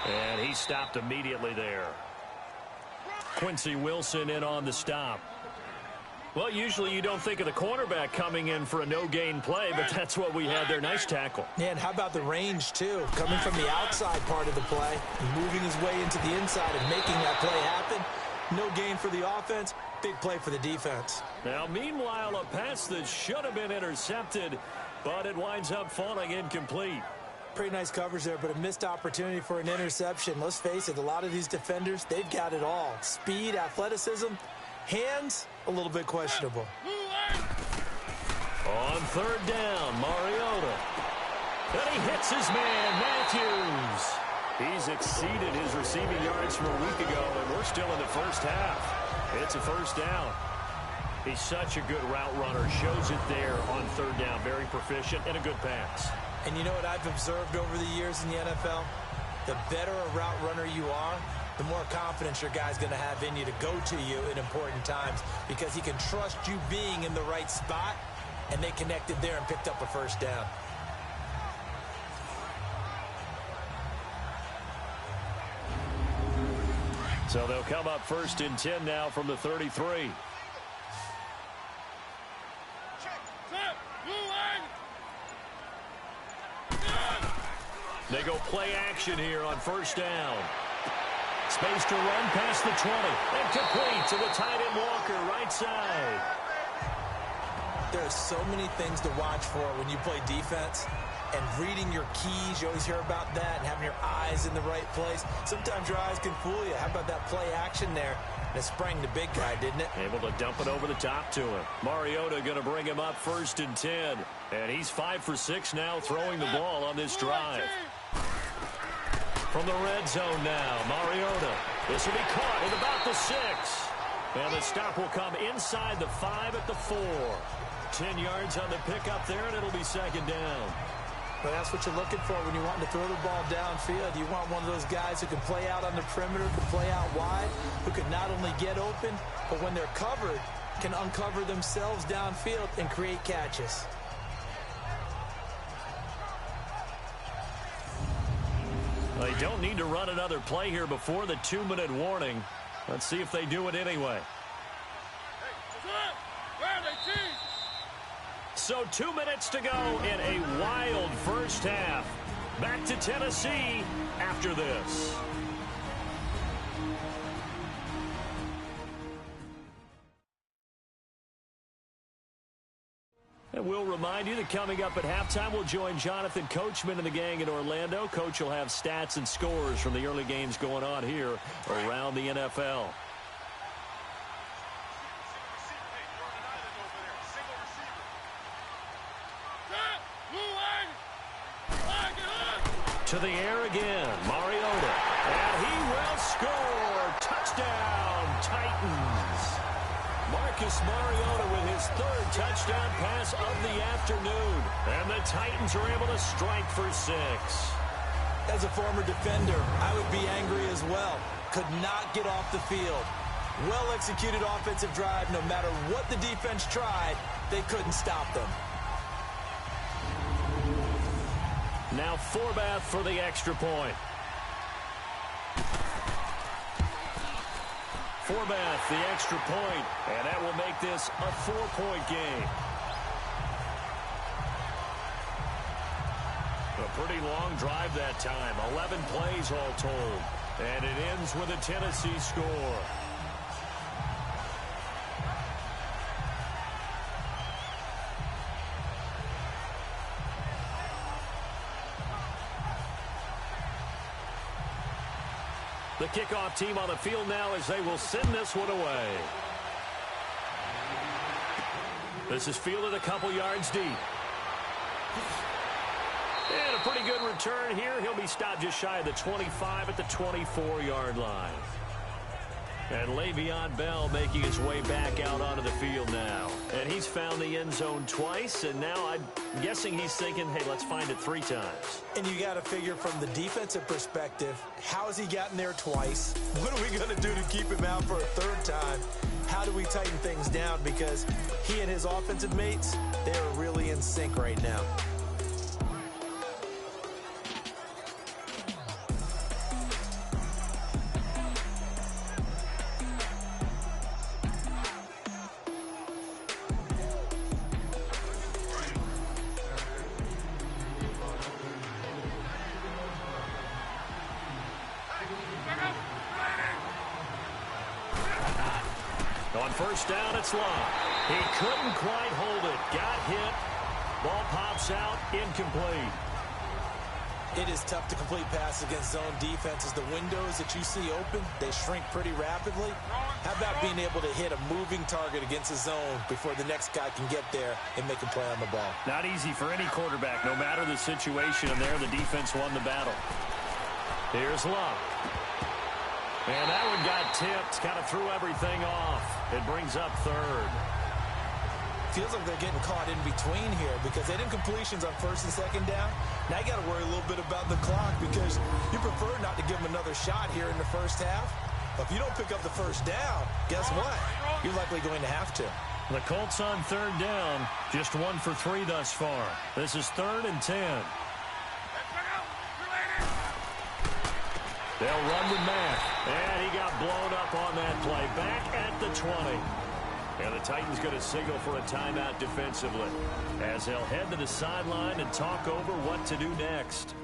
And he stopped immediately there. Quincy Wilson in on the stop. Well, usually you don't think of the cornerback coming in for a no-gain play, but that's what we had there. Nice tackle. Yeah, and how about the range, too? Coming from the outside part of the play, moving his way into the inside and making that play happen. No gain for the offense, big play for the defense. Now, meanwhile, a pass that should have been intercepted, but it winds up falling incomplete. Pretty nice coverage there, but a missed opportunity for an interception. Let's face it, a lot of these defenders, they've got it all. Speed, athleticism, hands, a little bit questionable. On 3rd down, Mariota. And he hits his man, Matthews. He's exceeded his receiving yards from a week ago, and we're still in the first half. It's a first down. He's such a good route runner. Shows it there on 3rd down. Very proficient and a good pass. And you know what I've observed over the years in the NFL? The better a route runner you are, the more confidence your guy's going to have in you to go to you in important times because he can trust you being in the right spot, and they connected there and picked up a first down. So they'll come up 1st and 10 now from the 33. They go play action here on first down. Space to run past the 20. And complete to the tight end Walker, right side. There are so many things to watch for when you play defense. And reading your keys, you always hear about that, and having your eyes in the right place. Sometimes your eyes can fool you. How about that play action there? And it sprang the big guy, didn't it? Able to dump it over the top to him. Mariota going to bring him up 1st and 10. And he's 5 for 6 now throwing the ball on this drive. From the red zone now, Mariota. This will be caught at about the 6. And the stop will come inside the 5 at the 4. 10 yards on the pickup there, and it'll be 2nd down. But that's what you're looking for when you want to throw the ball downfield. You want one of those guys who can play out on the perimeter, can play out wide, who can not only get open, but when they're covered, can uncover themselves downfield and create catches. They don't need to run another play here before the 2-minute warning. Let's see if they do it anyway. So 2 minutes to go in a wild first half. Back to Tennessee after this. And we'll remind you that coming up at halftime, we'll join Jonathan Coachman and the gang in Orlando. Coach will have stats and scores from the early games going on here around the NFL. To the air again, Mariota. And he will score. Touchdown, Titans. Marcus Mariota with his 3rd touchdown pass of the afternoon. And the Titans are able to strike for 6. As a former defender, I would be angry as well. Could not get off the field. Well-executed offensive drive. No matter what the defense tried, they couldn't stop them. Now Forbath for the extra point. Forbath, the extra point, and that will make this a 4-point game. A pretty long drive that time, 11 plays all told, and it ends with a Tennessee score. The kickoff team on the field now as they will send this one away. This is fielded a couple yards deep. And a pretty good return here. He'll be stopped just shy of the 25 at the 24-yard line. And Le'Veon Bell making his way back out onto the field now. And he's found the end zone twice, and now I'm guessing he's thinking, hey, let's find it 3 times. And you got to figure from the defensive perspective, how has he gotten there twice? What are we going to do to keep him out for a 3rd time? How do we tighten things down? Because he and his offensive mates, they are really in sync right now. On first down, it's long. He couldn't quite hold it. Got hit. Ball pops out. Incomplete. It is tough to complete passes against zone defenses. The windows that you see open, they shrink pretty rapidly. How about being able to hit a moving target against a zone before the next guy can get there and make a play on the ball? Not easy for any quarterback, no matter the situation. And there, the defense won the battle. Here's Luck. And that one got tipped, kind of threw everything off. It brings up 3rd. Feels like they're getting caught in between here because they didn't completions on 1st and 2nd down. Now you got to worry a little bit about the clock because you prefer not to give them another shot here in the first half. But if you don't pick up the 1st down, guess what? You're likely going to have to. The Colts on 3rd down, just 1 for 3 thus far. This is 3rd and 10. They'll run with Mack. And he got blown up on that play. Back at the 20. And the Titans going to signal for a timeout defensively as they'll head to the sideline and talk over what to do next.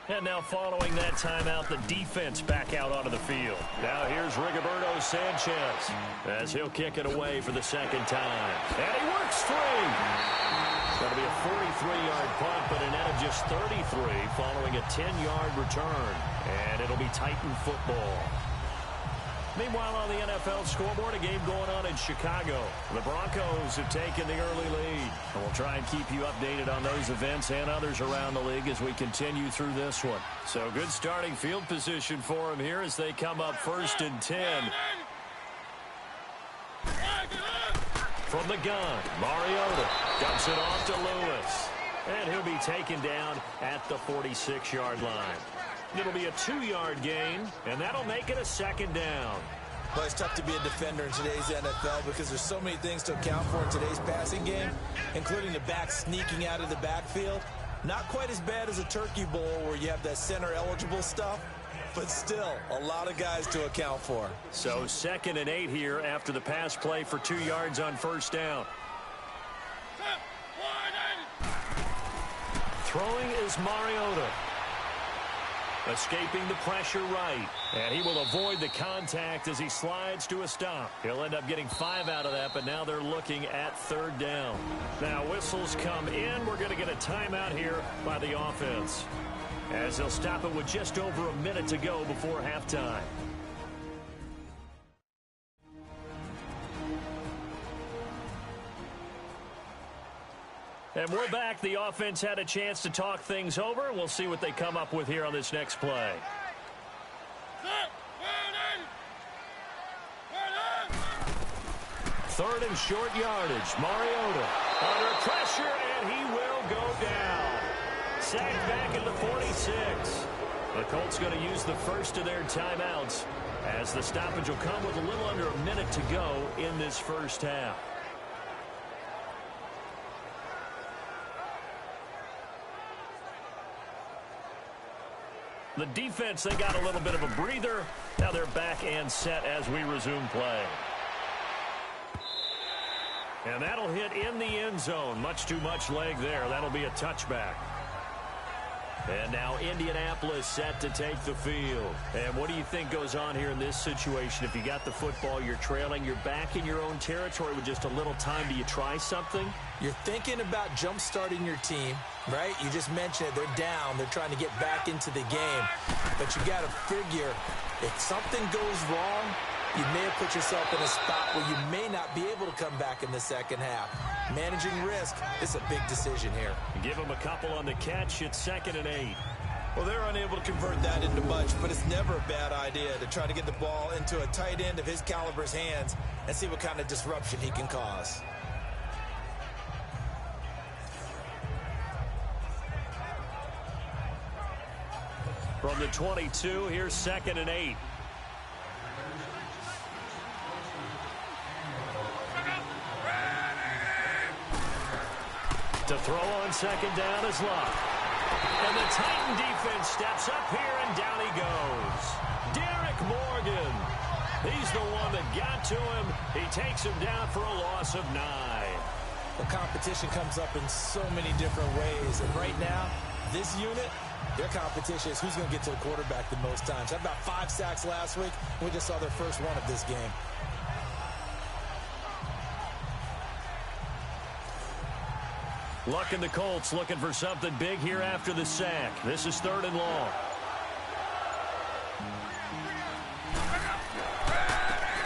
And now following that timeout, the defense back out onto the field. Now here's Rigoberto Sanchez as he'll kick it away for the second time. And he works free. It's going to be a 43-yard punt, but a net of just 33 following a 10-yard return. And it'll be Titan football. Meanwhile, on the NFL scoreboard, a game going on in Chicago. The Broncos have taken the early lead. And we'll try and keep you updated on those events and others around the league as we continue through this one. So good starting field position for them here as they come up 1st and 10. From the gun, Mariota dumps it off to Lewis. And he'll be taken down at the 46-yard line. It'll be a 2-yard gain, and that'll make it a 2nd down. Well, it's tough to be a defender in today's NFL because there's so many things to account for in today's passing game, including the back sneaking out of the backfield. Not quite as bad as a turkey bowl where you have that center-eligible stuff, but still a lot of guys to account for. So 2nd and 8 here after the pass play for 2 yards on 1st down. Throwing is Mariota. Escaping the pressure right. And he will avoid the contact as he slides to a stop. He'll end up getting 5 out of that, but now they're looking at 3rd down. Now whistles come in. We're going to get a timeout here by the offense, as they'll stop it with just over a minute to go before halftime. And we're back. The offense had a chance to talk things over. We'll see what they come up with here on this next play. 3rd and short yardage. Mariota under pressure, and he will go down. Sacked back at the 46. The Colts going to use the first of their timeouts, as the stoppage will come with a little under a minute to go in this first half. The defense, they got a little bit of a breather. Now they're back and set as we resume play. And that'll hit in the end zone. Much too much leg there. That'll be a touchback. And now Indianapolis set to take the field. And what do you think goes on here in this situation? If you got the football, you're trailing, you're back in your own territory with just a little time. Do you try something? You're thinking about jump-starting your team, right? You just mentioned it. They're down. They're trying to get back into the game. But you got to figure, if something goes wrong, you may have put yourself in a spot where you may not be able to come back in the second half. Managing risk is a big decision here. Give them a couple on the catch. It's 2nd and 8. Well, they're unable to convert that into much, but it's never a bad idea to try to get the ball into a tight end of his caliber's hands and see what kind of disruption he can cause. From the 22, here's 2nd and 8. To throw on 2nd down is Luck. And the Titan defense steps up here, and down he goes. Derek Morgan. He's the one that got to him. He takes him down for a loss of 9. The competition comes up in so many different ways. And right now, this unit, their competition is who's going to get to the quarterback the most times. Had about 5 sacks last week. We just saw their first one of this game. Luck and the Colts looking for something big here after the sack. This is 3rd and long.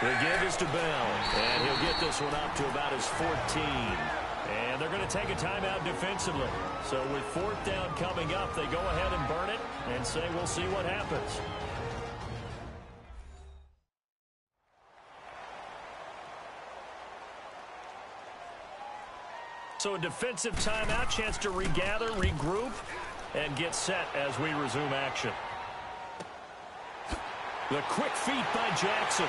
The give is to Bell, and he'll get this one up to about his 14. And they're going to take a timeout defensively. So with 4th down coming up, they go ahead and burn it and say we'll see what happens. So a defensive timeout, chance to regather, regroup, and get set as we resume action. The quick feet by Jackson.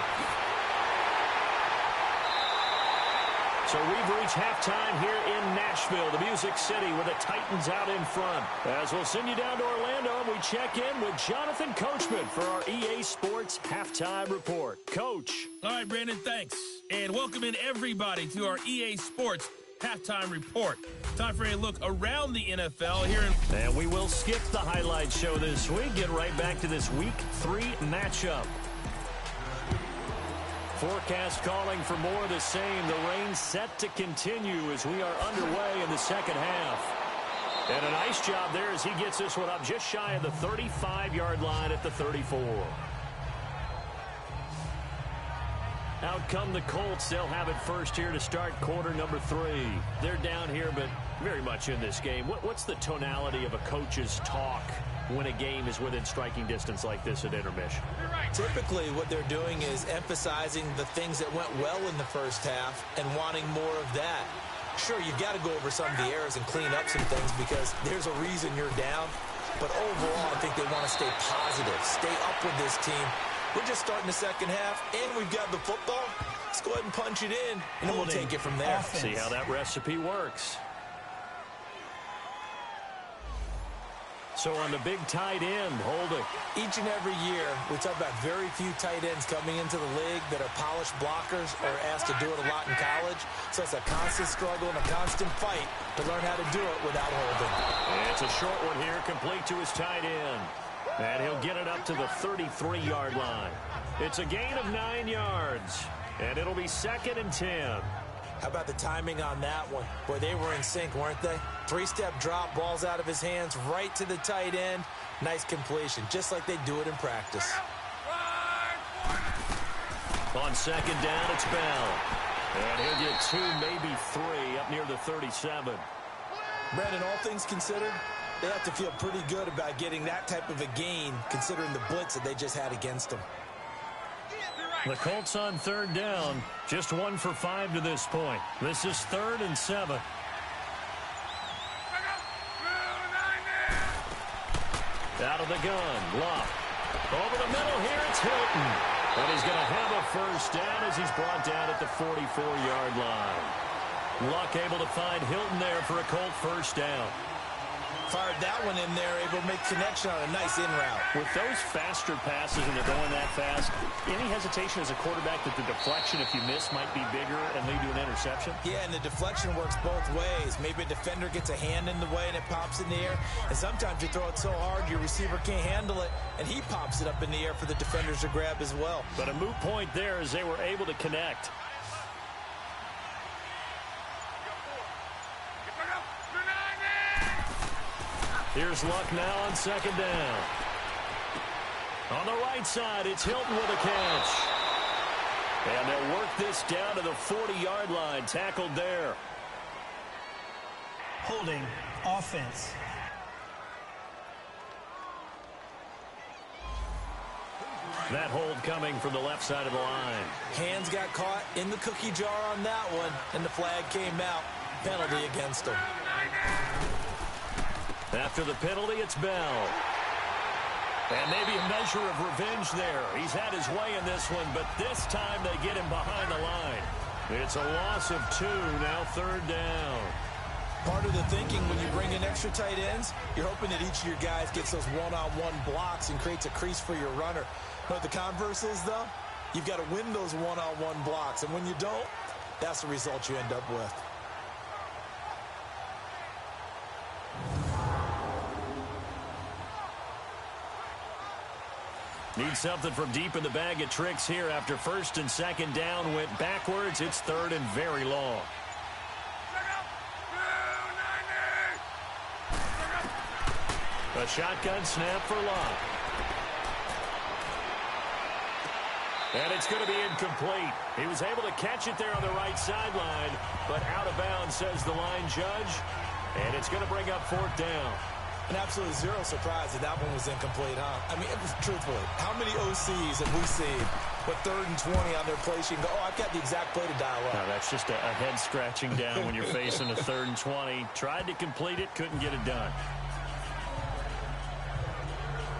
So we've reached halftime here in Nashville, the Music City, with the Titans out in front. As we'll send you down to Orlando, and we check in with Jonathan Coachman for our EA Sports Halftime Report. Coach. All right, Brandon, thanks. And welcome in everybody to our EA Sports halftime report. Time for a look around the NFL here in... And we will skip the highlight show this week. Get right back to this Week 3 matchup. Forecast calling for more of the same. The rain set to continue as we are underway in the second half. And a nice job there as he gets this one up just shy of the 35-yard line at the 34. Out come the Colts. They'll have it first here to start quarter number 3. They're down here, but very much in this game. What's the tonality of a coach's talk when a game is within striking distance like this at intermission? Typically, what they're doing is emphasizing the things that went well in the first half and wanting more of that. Sure, you've got to go over some of the errors and clean up some things because there's a reason you're down. But overall, I think they want to stay positive, stay up with this team. We're just starting the second half, and we've got the football. Let's go ahead and punch it in, and then we'll take it from there. Offense. See how that recipe works. So on the big tight end, holding. Each and every year, we talk about very few tight ends coming into the league that are polished blockers or asked to do it a lot in college. So it's a constant struggle and a constant fight to learn how to do it without holding. And it's a short one here, complete to his tight end. And he'll get it up to the 33-yard line. It's a gain of 9 yards. And it'll be 2nd and 10. How about the timing on that one? Boy, they were in sync, weren't they? 3-step drop, ball's out of his hands, right to the tight end. Nice completion, just like they do it in practice. On 2nd down, it's Bell. And he'll get 2, maybe 3, up near the 37. Brandon, all things considered, they have to feel pretty good about getting that type of a gain, considering the blitz that they just had against them. The Colts on 3rd down, just 1 for 5 to this point. This is 3rd and 7. Out of the gun, Luck. Over the middle here, it's Hilton. And he's going to have a first down as he's brought down at the 44-yard line. Luck able to find Hilton there for a Colt first down. Fired that one in there, able to make connection on a nice in route. With those faster passes and they're going that fast, any hesitation as a quarterback that the deflection, if you miss, might be bigger and lead to an interception? Yeah, and the deflection works both ways. Maybe a defender gets a hand in the way and it pops in the air. And sometimes you throw it so hard your receiver can't handle it, and he pops it up in the air for the defenders to grab as well. But a moot point there as they were able to connect. Here's Luck now on 2nd down. On the right side, it's Hilton with a catch. And they'll work this down to the 40-yard line, tackled there. Holding offense. That hold coming from the left side of the line. Hands got caught in the cookie jar on that one, and the flag came out. Penalty against them. After the penalty, it's Bell. And maybe a measure of revenge there. He's had his way in this one, but this time they get him behind the line. It's a loss of 2, now 3rd down. Part of the thinking when you bring in extra tight ends, you're hoping that each of your guys gets those one-on-one blocks and creates a crease for your runner. But the converse is, though, you've got to win those one-on-one blocks. And when you don't, that's the result you end up with. Need something from deep in the bag of tricks here after 1st and 2nd down went backwards. It's 3rd and very long. A shotgun snap for Luck. And it's going to be incomplete. He was able to catch it there on the right sideline, but out of bounds, says the line judge. And it's going to bring up 4th down. And absolutely zero surprise that one was incomplete, huh? I mean, truthfully, how many OCs have we seen with 3rd and 20 on their play sheet and go, oh, I've got the exact play to dial up? No, that's just a head scratching down when you're facing a 3rd and 20. Tried to complete it, couldn't get it done.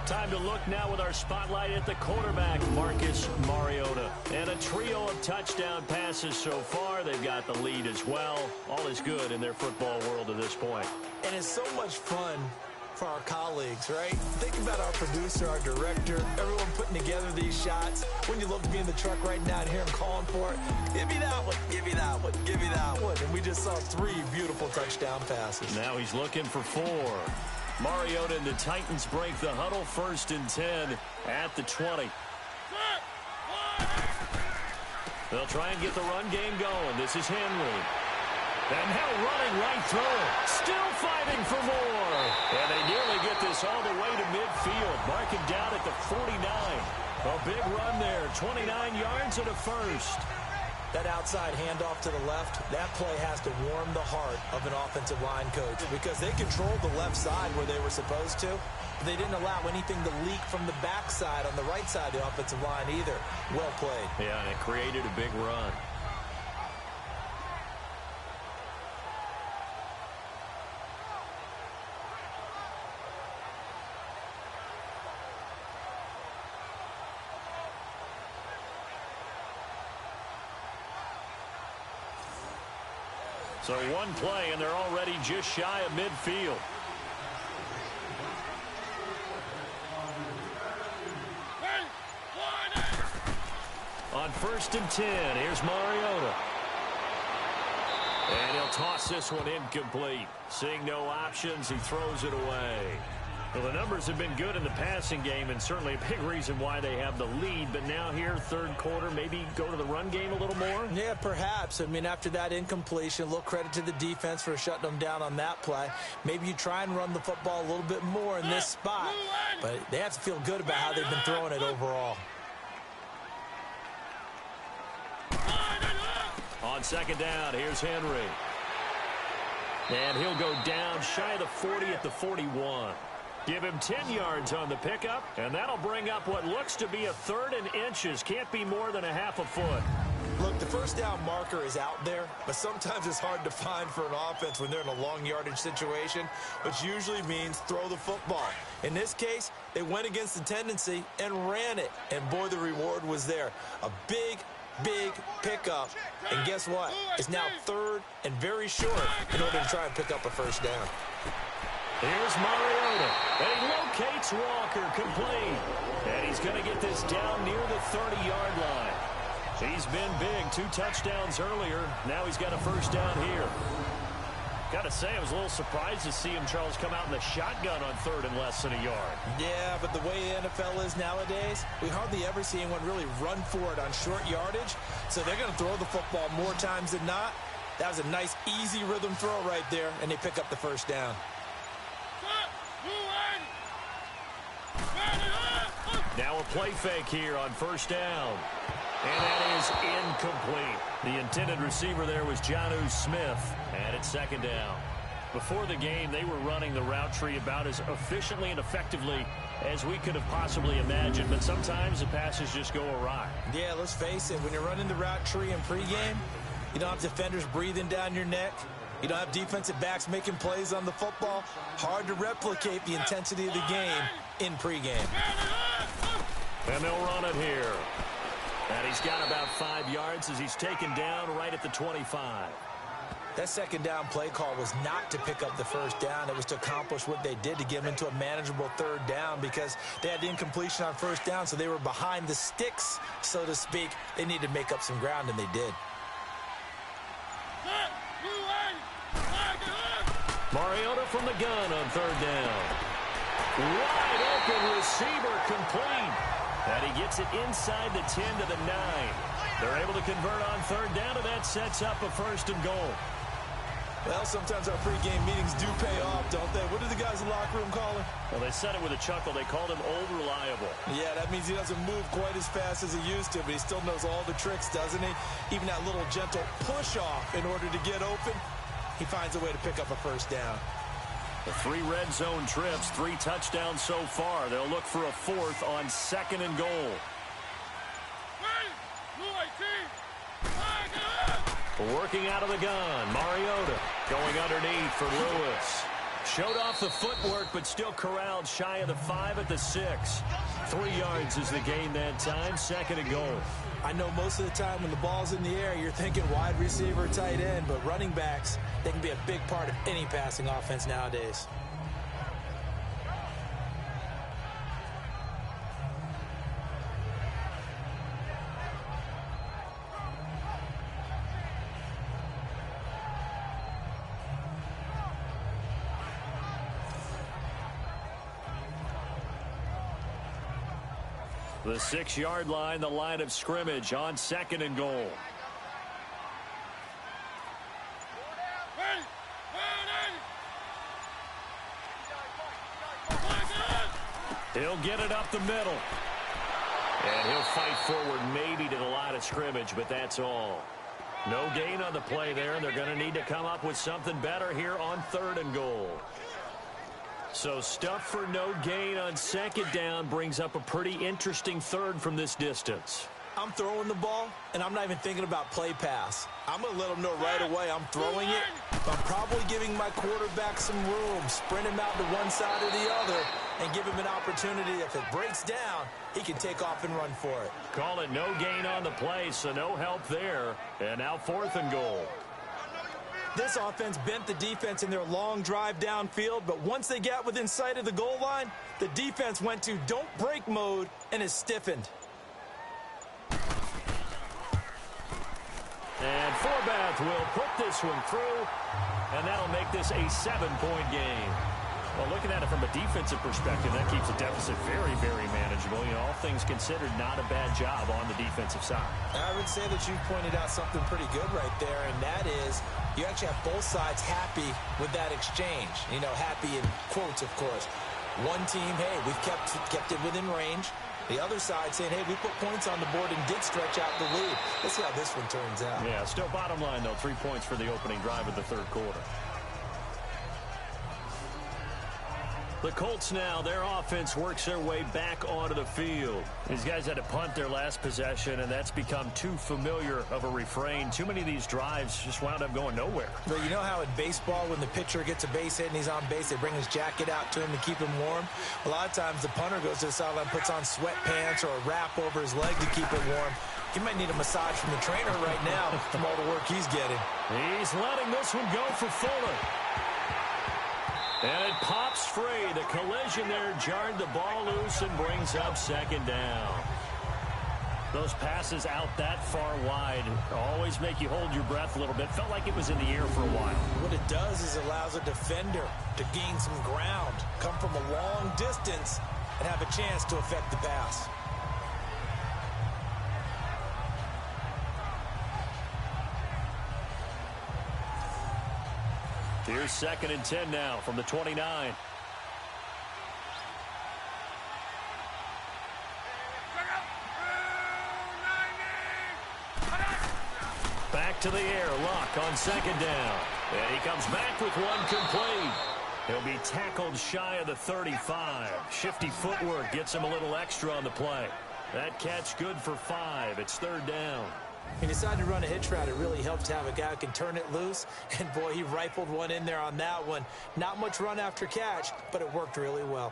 Time to look now with our spotlight at the quarterback, Marcus Mariota. And a trio of touchdown passes so far. They've got the lead as well. All is good in their football world at this point. And it's so much fun for our colleagues, right? Think about our producer, our director, everyone putting together these shots. When you look at me in the truck right now and hear him calling for it, give me that one, give me that one, give me that one. And we just saw 3 beautiful touchdown passes. Now he's looking for 4. Mariota and the Titans break the huddle, 1st and 10 at the 20. They'll try and get the run game going. This is Henry. And now running right through it. Still fighting for more. And they nearly get this all the way to midfield. Marking down at the 49. A big run there. 29 yards and a first. That outside handoff to the left, that play has to warm the heart of an offensive line coach because they controlled the left side where they were supposed to. But they didn't allow anything to leak from the backside on the right side of the offensive line either. Well played. Yeah, and it created a big run. So one play, and they're already just shy of midfield. On 1st and 10, here's Mariota. And he'll toss this one incomplete. Seeing no options, he throws it away. Well, the numbers have been good in the passing game, and certainly a big reason why they have the lead. But now here, 3rd quarter, maybe go to the run game a little more? Yeah, perhaps. I mean, after that incompletion, a little credit to the defense for shutting them down on that play. Maybe you try and run the football a little bit more in this spot. But they have to feel good about how they've been throwing it overall. On 2nd down, here's Henry. And he'll go down shy of the 40 at the 41. Give him 10 yards on the pickup, and that'll bring up what looks to be a 3rd and inches. Can't be more than a half a foot. Look, the 1st down marker is out there, but sometimes it's hard to find for an offense when they're in a long yardage situation, which usually means throw the football. In this case, they went against the tendency and ran it, and boy, the reward was there. A big pickup, and guess what? It's now 3rd and very short in order to try and pick up a 1st down. Here's Mariota, and he locates Walker complete. And he's going to get this down near the 30-yard line. He's been big, 2 touchdowns earlier. Now he's got a 1st down here. Got to say, I was a little surprised to see him, Charles, come out in the shotgun on 3rd and less than a yard. Yeah, but the way the NFL is nowadays, we hardly ever see anyone really run for it on short yardage. So they're going to throw the football more times than not. That was a nice, easy rhythm throw right there, and they pick up the 1st down. Now a play fake here on 1st down. And that is incomplete. The intended receiver there was Jonnu Smith. And it's 2nd down. Before the game, they were running the route tree about as efficiently and effectively as we could have possibly imagined. But sometimes the passes just go awry. Yeah, let's face it. When you're running the route tree in pregame, you don't have defenders breathing down your neck. You don't have defensive backs making plays on the football. Hard to replicate the intensity of the game in pregame. And they'll run it here. And he's got about 5 yards as he's taken down right at the 25. That 2nd down play call was not to pick up the 1st down. It was to accomplish what they did, to get them into a manageable 3rd down, because they had the incompletion on 1st down, so they were behind the sticks, so to speak. They needed to make up some ground, and they did. Mariota from the gun on 3rd down. Wide open receiver complete. And he gets it inside the 10 to the 9. They're able to convert on 3rd down, and that sets up a 1st and goal. Well, sometimes our pregame meetings do pay off, don't they? What do the guys in the locker room call him? Well, they said it with a chuckle. They called him Old Reliable. Yeah, that means he doesn't move quite as fast as he used to, but he still knows all the tricks, doesn't he? Even that little gentle push-off in order to get open, he finds a way to pick up a 1st down. The 3 red zone trips, 3 touchdowns so far. They'll look for a 4th on 2nd and goal. Working out of the gun, Mariota going underneath for Lewis. Showed off the footwork, but still corralled shy of the 5 at the 6. 3 yards is the gain that time, 2nd and goal. I know most of the time when the ball's in the air, you're thinking wide receiver, tight end, but running backs, they can be a big part of any passing offense nowadays. The 6-yard line, the line of scrimmage on 2nd and goal. He'll get it up the middle. And he'll fight forward maybe to the line of scrimmage, but that's all. No gain on the play there, and they're going to need to come up with something better here on 3rd and goal. So stuff for no gain on 2nd down brings up a pretty interesting 3rd from this distance. I'm throwing the ball, and I'm not even thinking about play pass. I'm going to let them know right away I'm throwing it. I'm probably giving my quarterback some room, sprint him out to one side or the other, and give him an opportunity. If it breaks down, he can take off and run for it. Call it no gain on the play, so no help there. And now 4th and goal. This offense bent the defense in their long drive downfield, but once they got within sight of the goal line, the defense went to don't break mode and is stiffened. And Forbath will put this one through, and that'll make this a 7-point game. Well, looking at it from a defensive perspective, that keeps the deficit very, very manageable. You know, all things considered, not a bad job on the defensive side. I would say that you pointed out something pretty good right there, and that is you actually have both sides happy with that exchange. You know, happy in quotes, of course. One team, hey, we've kept it within range. The other side saying, hey, we put points on the board and did stretch out the lead. Let's see how this one turns out. Yeah, still bottom line, though, 3 points for the opening drive of the 3rd quarter. The Colts now, their offense works their way back onto the field. These guys had to punt their last possession, and that's become too familiar of a refrain. Too many of these drives just wound up going nowhere. Well, you know how in baseball, when the pitcher gets a base hit and he's on base, they bring his jacket out to him to keep him warm? A lot of times the punter goes to the sideline, puts on sweatpants or a wrap over his leg to keep it warm. He might need a massage from the trainer right now from all the work he's getting. He's letting this one go for Fuller. And it pops free. The collision there jarred the ball loose and brings up 2nd down. Those passes out that far wide always make you hold your breath a little bit. Felt like it was in the air for a while. What it does is allows a defender to gain some ground, come from a long distance, and have a chance to affect the pass. Here's 2nd and 10 now from the 29. Back to the air. Luck on 2nd down. And he comes back with one complete. He'll be tackled shy of the 35. Shifty footwork gets him a little extra on the play. That catch good for 5. It's 3rd down. He decided to run a hitch route. It really helps to have a guy who can turn it loose. And, boy, he rifled one in there on that one. Not much run after catch, but it worked really well.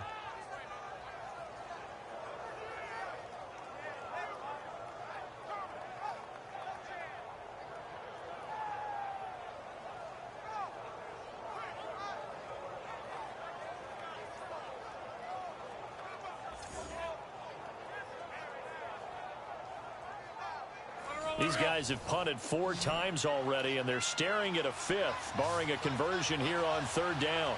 These guys have punted 4 times already, and they're staring at a 5th, barring a conversion here on 3rd down.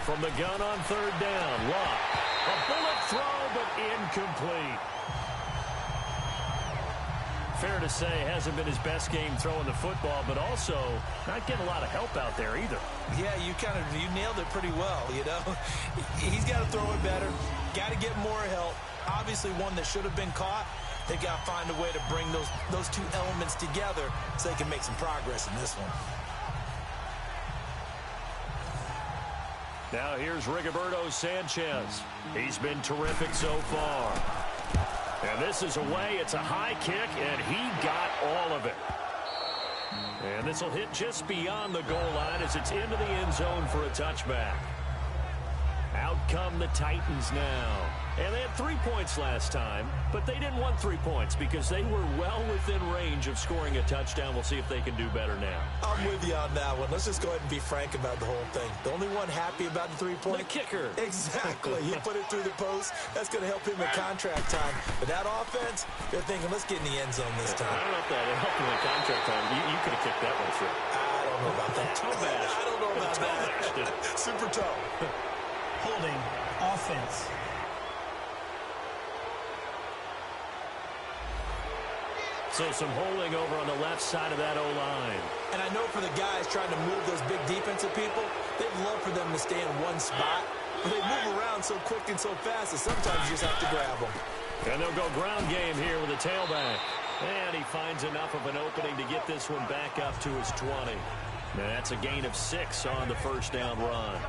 From the gun on 3rd down, Luck. A bullet throw, but incomplete. Fair to say, hasn't been his best game throwing the football, but also not getting a lot of help out there either. Yeah, you nailed it pretty well, you know. He's got to throw it better. Got to get more help. Obviously one that should have been caught. They've got to find a way to bring those two elements together so they can make some progress in this one. Now here's Rigoberto Sanchez. He's been terrific so far. And this is away. It's a high kick, and he got all of it. And this will hit just beyond the goal line as it's into the end zone for a touchback. Out come the Titans now. And they had 3 points last time, but they didn't want 3 points because they were well within range of scoring a touchdown. We'll see if they can do better now. I'm with you on that one. Let's just go ahead and be frank about the whole thing. The only one happy about the 3-point? The kicker. Exactly. He put it through the post. That's going to help him in contract time. But that offense, they're thinking, let's get in the end zone this time. I don't know if that helped him in contract time. You could have kicked that one through. I don't know about that. Toe bash. I don't know about that. Toe bash. Super toe. Holding. Offense. So some holding over on the left side of that O-line. And I know for the guys trying to move those big defensive people, they'd love for them to stay in one spot. But they move around so quick and so fast that sometimes you just have to grab them. And they'll go ground game here with a tailback. And he finds enough of an opening to get this one back up to his 20. Now that's a gain of 6 on the first down run.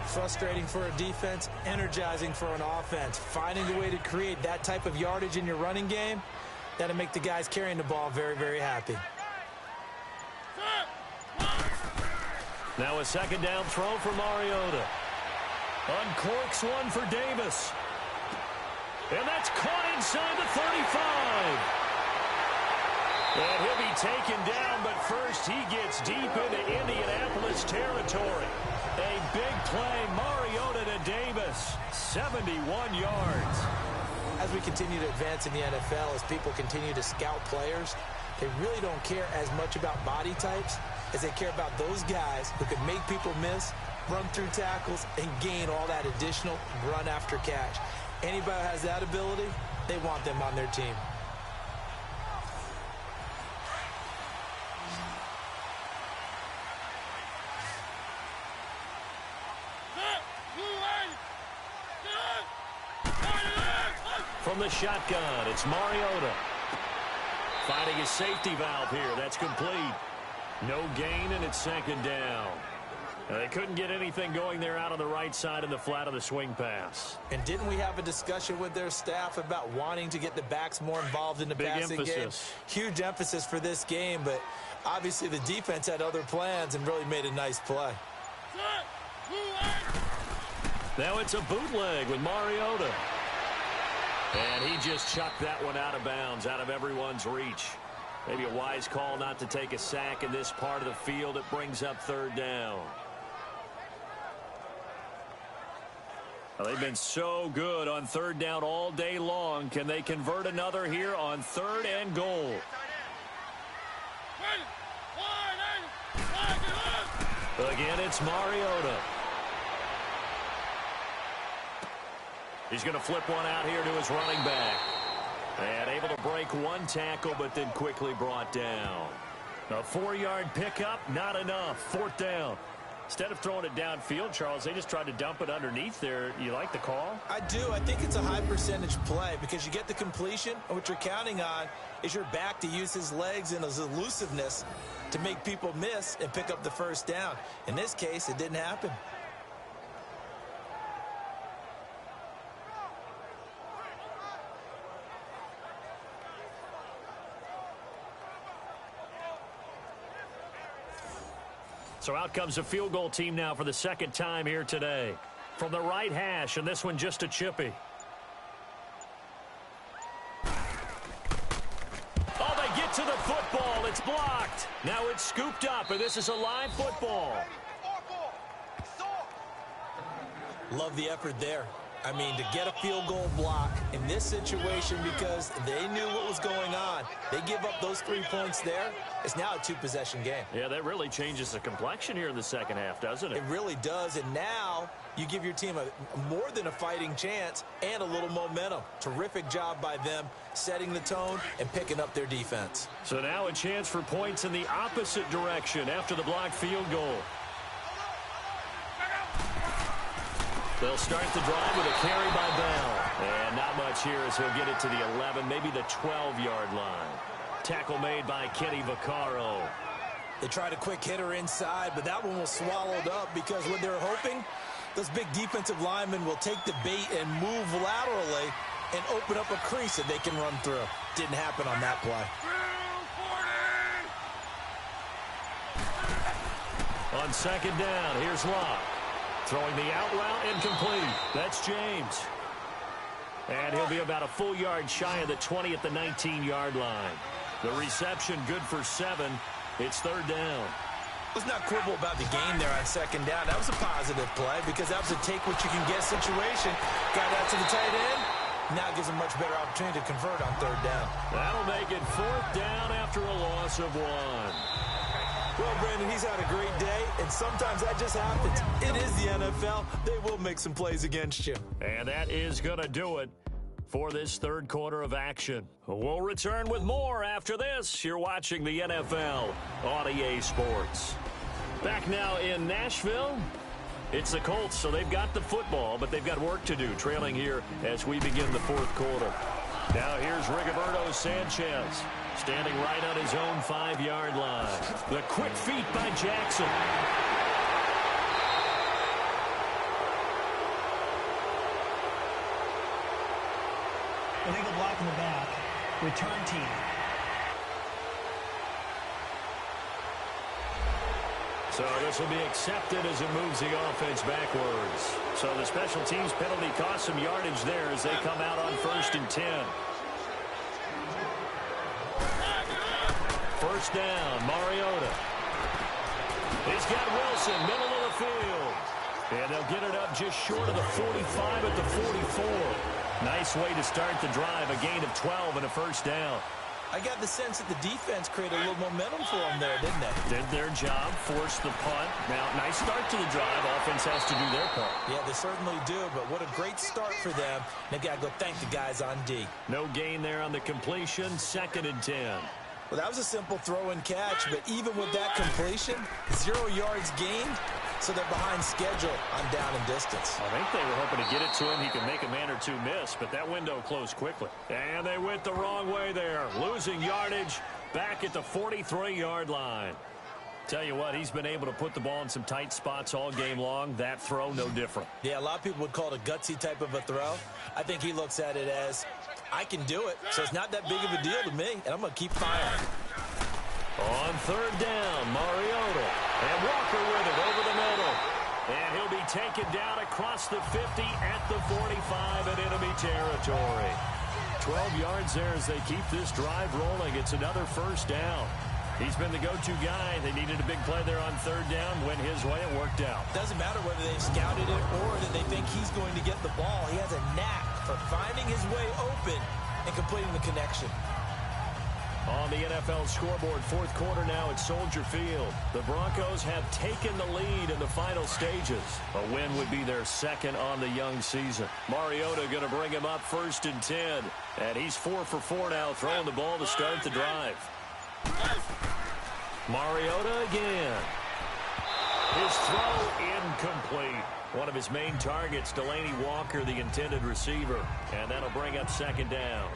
Frustrating for a defense, energizing for an offense. Finding a way to create that type of yardage in your running game, that'll make the guys carrying the ball very, very happy. Now a second down throw for Mariota. Uncorks one for Davis. And that's caught inside the 35. And he'll be taken down, but first he gets deep into Indianapolis territory. A big play, Mariota to Davis, 71 yards. As we continue to advance in the NFL, as people continue to scout players, they really don't care as much about body types as they care about those guys who can make people miss, run through tackles, and gain all that additional run after catch. Anybody who has that ability, they want them on their team. From the shotgun, it's Mariota. Finding his safety valve here. That's complete. No gain, and it's second down. They couldn't get anything going there out on the right side in the flat of the swing pass. And didn't we have a discussion with their staff about wanting to get the backs more involved in the passing game? Huge emphasis for this game, but obviously the defense had other plans and really made a nice play. Now it's a bootleg with Mariota. And he just chucked that one out of bounds, out of everyone's reach. Maybe a wise call not to take a sack in this part of the field. It brings up third down. Well, they've been so good on third down all day long. Can they convert another here on third and goal? Again, it's Mariota. He's going to flip one out here to his running back. And able to break one tackle, but then quickly brought down. A 4-yard pickup, not enough. Fourth down. Instead of throwing it downfield, Charles, they just tried to dump it underneath there. You like the call? I do. I think it's a high percentage play because you get the completion, and what you're counting on is your back to use his legs and his elusiveness to make people miss and pick up the first down. In this case, it didn't happen. So out comes a field goal team now for the second time here today. From the right hash, and this one just a chippy. Oh, they get to the football. It's blocked. Now it's scooped up, and this is a live football. Love the effort there. I mean, to get a field goal block in this situation because they knew what was going on. They give up those 3 points there. It's now a 2-possession game. Yeah, that really changes the complexion here in the second half, doesn't it? It really does, and now you give your team a more than a fighting chance and a little momentum. Terrific job by them setting the tone and picking up their defense. So now a chance for points in the opposite direction after the blocked field goal. They'll start the drive with a carry by Bell. And not much here as he'll get it to the 11, maybe the 12-yard line. Tackle made by Kenny Vaccaro. They tried a quick hitter inside, but that one was swallowed up because what they're hoping, those big defensive linemen will take the bait and move laterally and open up a crease that they can run through. Didn't happen on that play. On second down, here's Locke. Throwing the out route incomplete. That's James. And he'll be about a full yard shy of the 20 at the 19-yard line. The reception good for 7. It's third down. Let's not quibble about the game there on second down. That was a positive play because that was a take-what-you-can-get situation. Got out to the tight end. Now it gives them much better opportunity to convert on third down. That'll make it fourth down after a loss of 1. Well, Brandon, he's had a great day, and sometimes that just happens. It is the NFL. They will make some plays against you. And that is going to do it for this third quarter of action. We'll return with more after this. You're watching the NFL on EA Sports. Back now in Nashville, it's the Colts, so they've got the football, but they've got work to do, trailing here as we begin the fourth quarter. Now here's Rigoberto Sanchez, standing right on his own 5-yard line. The quick feet by Jackson. Illegal block in the back. Return team. So this will be accepted as it moves the offense backwards. So the special teams penalty cost some yardage there as they come out on 1st and 10. First down, Mariota. He's got Wilson, middle of the field. And they'll get it up just short of the 45 at the 44. Nice way to start the drive, a gain of 12 and a first down. I got the sense that the defense created a little momentum for them there, didn't they? Did their job, forced the punt. Now, nice start to the drive. Offense has to do their part. Yeah, they certainly do, but what a great start for them. They got to go thank the guys on D. No gain there on the completion, 2nd and 10. Well, that was a simple throw and catch, but even with that completion, 0 yards gained, so they're behind schedule on down and distance. I think they were hoping to get it to him. He could make a man or two miss, but that window closed quickly. And they went the wrong way there, losing yardage back at the 43-yard line. Tell you what, he's been able to put the ball in some tight spots all game long. That throw, no different. Yeah, a lot of people would call it a gutsy type of a throw. I think he looks at it as, I can do it, so it's not that big of a deal to me, and I'm going to keep firing. On 3rd down, Mariota. And Walker with it over the middle. And he'll be taken down across the 50 at the 45 in enemy territory. 12 yards there as they keep this drive rolling. It's another first down. He's been the go-to guy. They needed a big play there on 3rd down. Went his way. It worked out. Doesn't matter whether they scouted it or that they think he's going to get the ball. He has a knack for finding his way open and completing the connection. On the NFL scoreboard, 4th quarter now at Soldier Field. The Broncos have taken the lead in the final stages. A win would be their 2nd on the young season. Mariota going to bring him up 1st and 10. And he's 4 for 4 now, throwing the ball to start the drive. Mariota again. His throw incomplete. One of his main targets, Delaney Walker, the intended receiver. And that'll bring up 2nd down.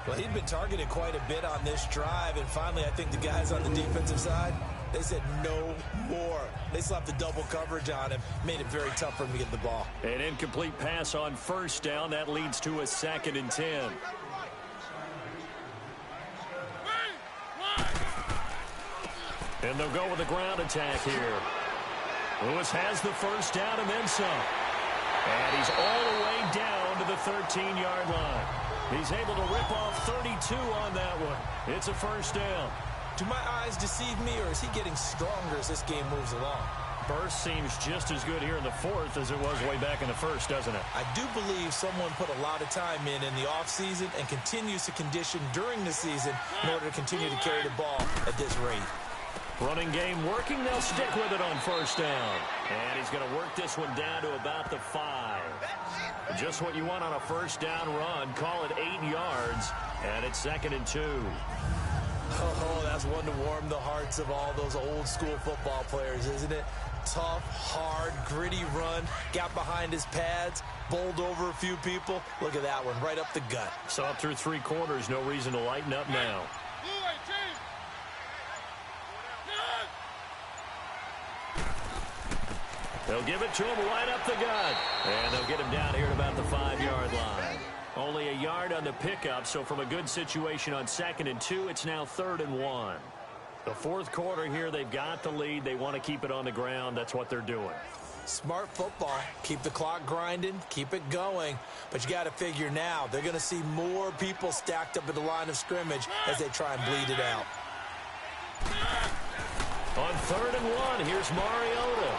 Well, he'd been targeted quite a bit on this drive, and finally I think the guys on the defensive side, they said no more. They slapped the double coverage on him, made it very tough for him to get the ball. An incomplete pass on 1st down. That leads to a 2nd and 10. And they'll go with a ground attack here. Lewis has the first down and then some. And he's all the way down to the 13-yard line. He's able to rip off 32 on that one. It's a first down. Do my eyes deceive me, or is he getting stronger as this game moves along? Burst seems just as good here in the 4th as it was way back in the 1st, doesn't it? I do believe someone put a lot of time in the offseason and continues to condition during the season in order to continue to carry the ball at this rate. Running game working. They'll stick with it on 1st down. And he's going to work this one down to about the 5. Just what you want on a 1st down run. Call it 8 yards. And it's 2nd and 2. Oh, that's one to warm the hearts of all those old school football players, isn't it? Tough, hard, gritty run. Got behind his pads. Bowled over a few people. Look at that one. Right up the gut. Saw it through 3 quarters. No reason to lighten up now. They'll give it to him right up the gut. And they'll get him down here at about the 5-yard line. Only a yard on the pickup, so from a good situation on 2nd and 2, it's now 3rd and 1. The 4th quarter here, they've got the lead. They want to keep it on the ground. That's what they're doing. Smart football. Keep the clock grinding. Keep it going. But you got to figure now, they're going to see more people stacked up at the line of scrimmage as they try and bleed it out. On 3rd and 1, here's Mariota.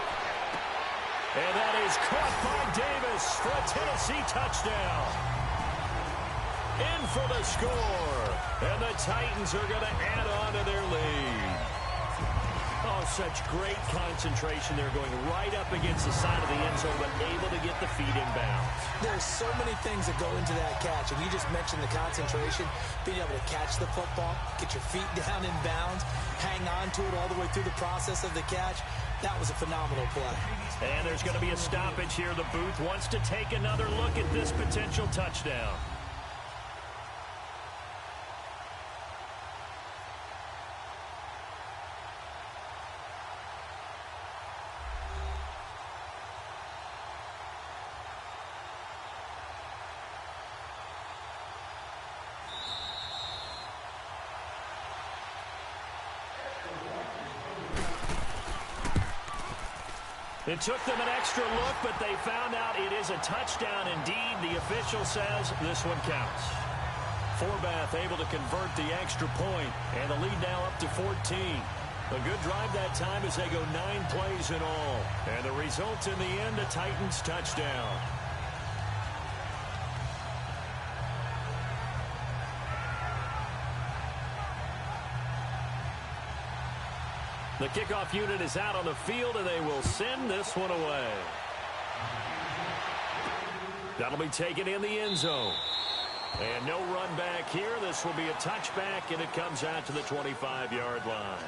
And that is caught by Davis for a Tennessee touchdown. In for the score. And the Titans are going to add on to their lead. Oh, such great concentration. They're going right up against the side of the end zone, but able to get the feet in bounds. There's so many things that go into that catch, and you just mentioned the concentration, being able to catch the football, get your feet down in bounds, hang on to it all the way through the process of the catch. That was a phenomenal play. And there's going to be a stoppage here. The booth wants to take another look at this potential touchdown. It took them an extra look, but they found out it is a touchdown indeed. The official says this one counts. Forbath able to convert the extra point, and the lead now up to 14. A good drive that time as they go 9 plays in all. And the result in the end, a Titans touchdown. The kickoff unit is out on the field, and they will send this one away. That'll be taken in the end zone. And no run back here. This will be a touchback, and it comes out to the 25-yard line.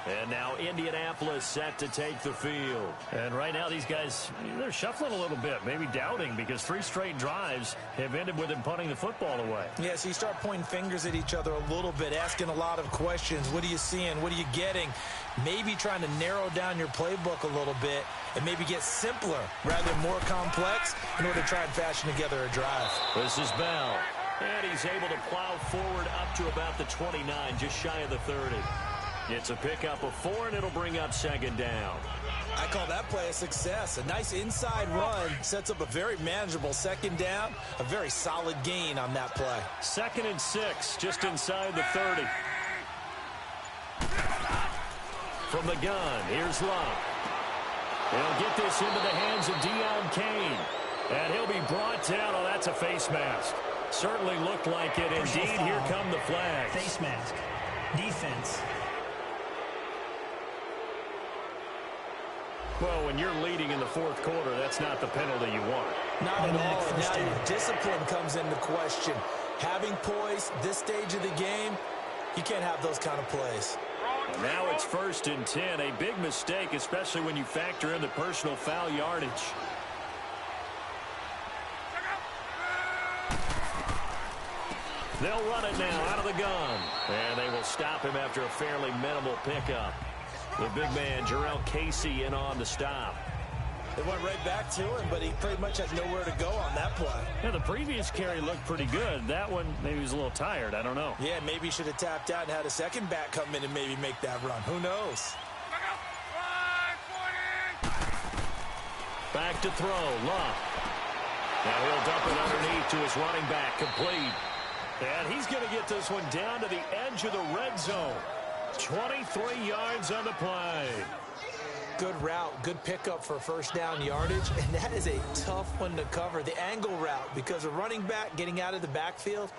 And now Indianapolis set to take the field. And right now these guys, they're shuffling a little bit, maybe doubting, because 3 straight drives have ended with them punting the football away. Yeah, so you start pointing fingers at each other a little bit, asking a lot of questions. What are you seeing? What are you getting? Maybe trying to narrow down your playbook a little bit and maybe get simpler rather than more complex in order to try and fashion together a drive. This is Bell. And he's able to plow forward up to about the 29, just shy of the 30. It's a pickup of 4, and it'll bring up second down. I call that play a success. A nice inside run sets up a very manageable second down. A very solid gain on that play. 2nd and 6, just inside the 30. From the gun, here's Love. He'll get this into the hands of Deion Kane. And he'll be brought down. Oh, that's a face mask. Certainly looked like it. Indeed, here come the flags. Face mask. Defense. Well, when you're leading in the 4th quarter, that's not the penalty you want. Not at all. And now your discipline comes into question. Having poise this stage of the game, you can't have those kind of plays. And now it's 1st and 10. A big mistake, especially when you factor in the personal foul yardage. They'll run it now out of the gun. And they will stop him after a fairly minimal pickup. The big man, Jarrell Casey, in on the stop. They went right back to him, but he pretty much had nowhere to go on that play. Yeah, the previous carry looked pretty good. That one, maybe he was a little tired. I don't know. Yeah, maybe he should have tapped out and had a second back come in and maybe make that run. Who knows? Back to throw. Love. Now he'll dump it underneath to his running back. Complete. And he's going to get this one down to the edge of the red zone. 23 yards on the play. Good route, good pickup for first down yardage, and that is a tough one to cover. The angle route, because a running back getting out of the backfield,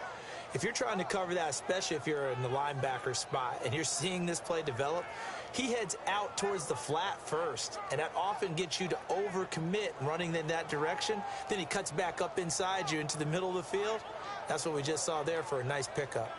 if you're trying to cover that, especially if you're in the linebacker spot and you're seeing this play develop, he heads out towards the flat first, and that often gets you to overcommit running in that direction. Then he cuts back up inside you into the middle of the field. That's what we just saw there for a nice pickup.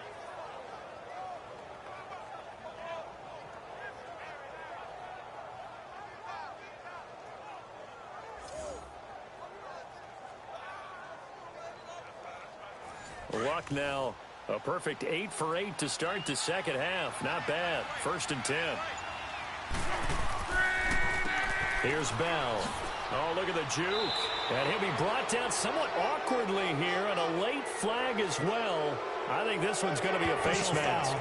Luck now, a perfect 8 for 8 to start the second half. Not bad. 1st and 10. Here's Bell. Oh, look at the juke. And he'll be brought down somewhat awkwardly here, and a late flag as well. I think this one's going to be a face mask.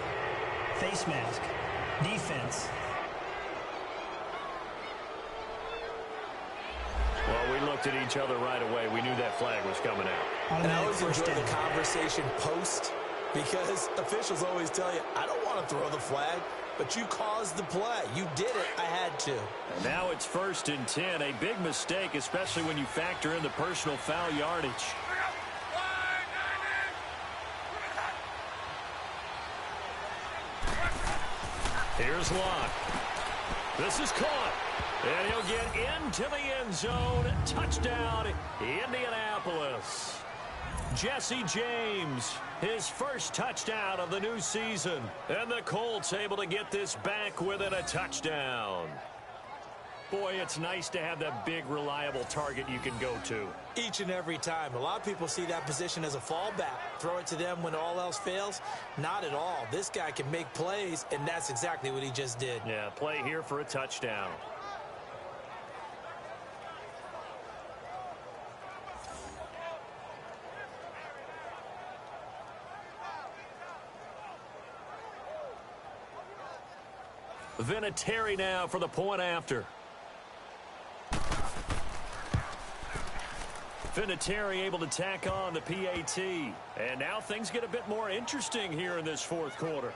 Face mask. Defense. Well, we looked at each other right away. We knew that flag was coming out. And I always enjoy the conversation post, because officials always tell you, I don't want to throw the flag, but you caused the play. You did it. I had to. And now it's 1st and 10. A big mistake, especially when you factor in the personal foul yardage. Here's Locke. This is caught. And he'll get into the end zone. Touchdown, Indianapolis. Jesse James, his first touchdown of the new season. And the Colts able to get this back within a touchdown. Boy, it's nice to have that big, reliable target you can go to. Each and every time. A lot of people see that position as a fallback. Throw it to them when all else fails. Not at all. This guy can make plays, and that's exactly what he just did. Yeah, play here for a touchdown. Vinatieri now for the point after. Vinatieri able to tack on the PAT. And now things get a bit more interesting here in this fourth quarter.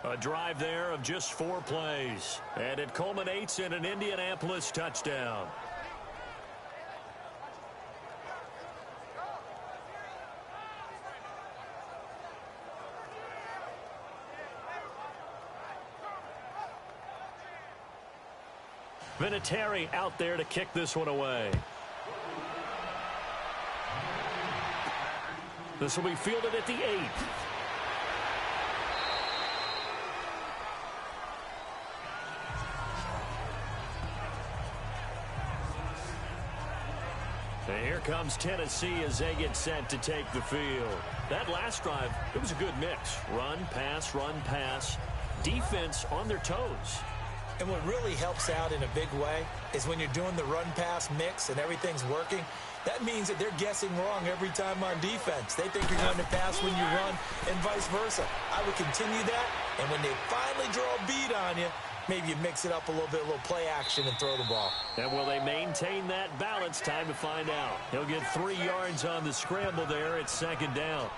A drive there of just 4 plays. And it culminates in an Indianapolis touchdown. Vinatieri out there to kick this one away. This will be fielded at the 8. And here comes Tennessee as they get set to take the field. That last drive, it was a good mix. Run, pass, defense on their toes. And what really helps out in a big way is when you're doing the run-pass mix and everything's working, that means that they're guessing wrong every time on defense. They think you're going to pass when you run and vice versa. I would continue that, and when they finally draw a beat on you, maybe you mix it up a little bit, a little play action and throw the ball. And will they maintain that balance? Time to find out. He'll get 3 yards on the scramble there. It's second down.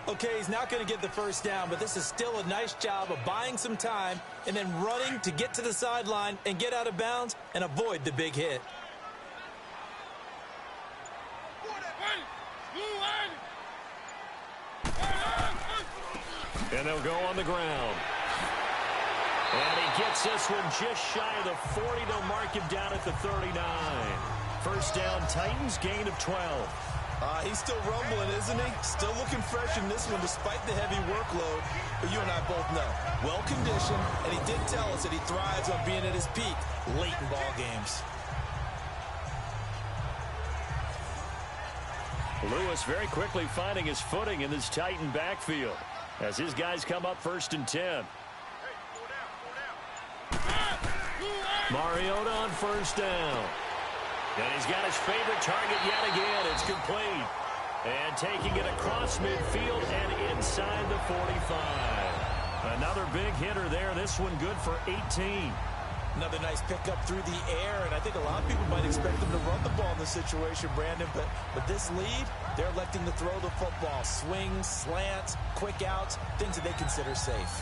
Okay, he's not going to get the first down, but this is still a nice job of buying some time and then running to get to the sideline and get out of bounds and avoid the big hit. And they'll go on the ground. And he gets this one just shy of the 40. They'll mark him down at the 39. First down, Titans, gain of 12. He's still rumbling, isn't he? Still looking fresh in this one despite the heavy workload. But you and I both know, well-conditioned, and he did tell us that he thrives on being at his peak late in ball games. Lewis very quickly finding his footing in this Titan backfield as his guys come up 1st and 10. Mariota on first down. And he's got his favorite target yet again. It's complete. And taking it across midfield and inside the 45. Another big hitter there. This one good for 18. Another nice pickup through the air, and I think a lot of people might expect them to run the ball in this situation, Brandon, but this lead, they're electing to throw the football. Swings, slants, quick outs, things that they consider safe.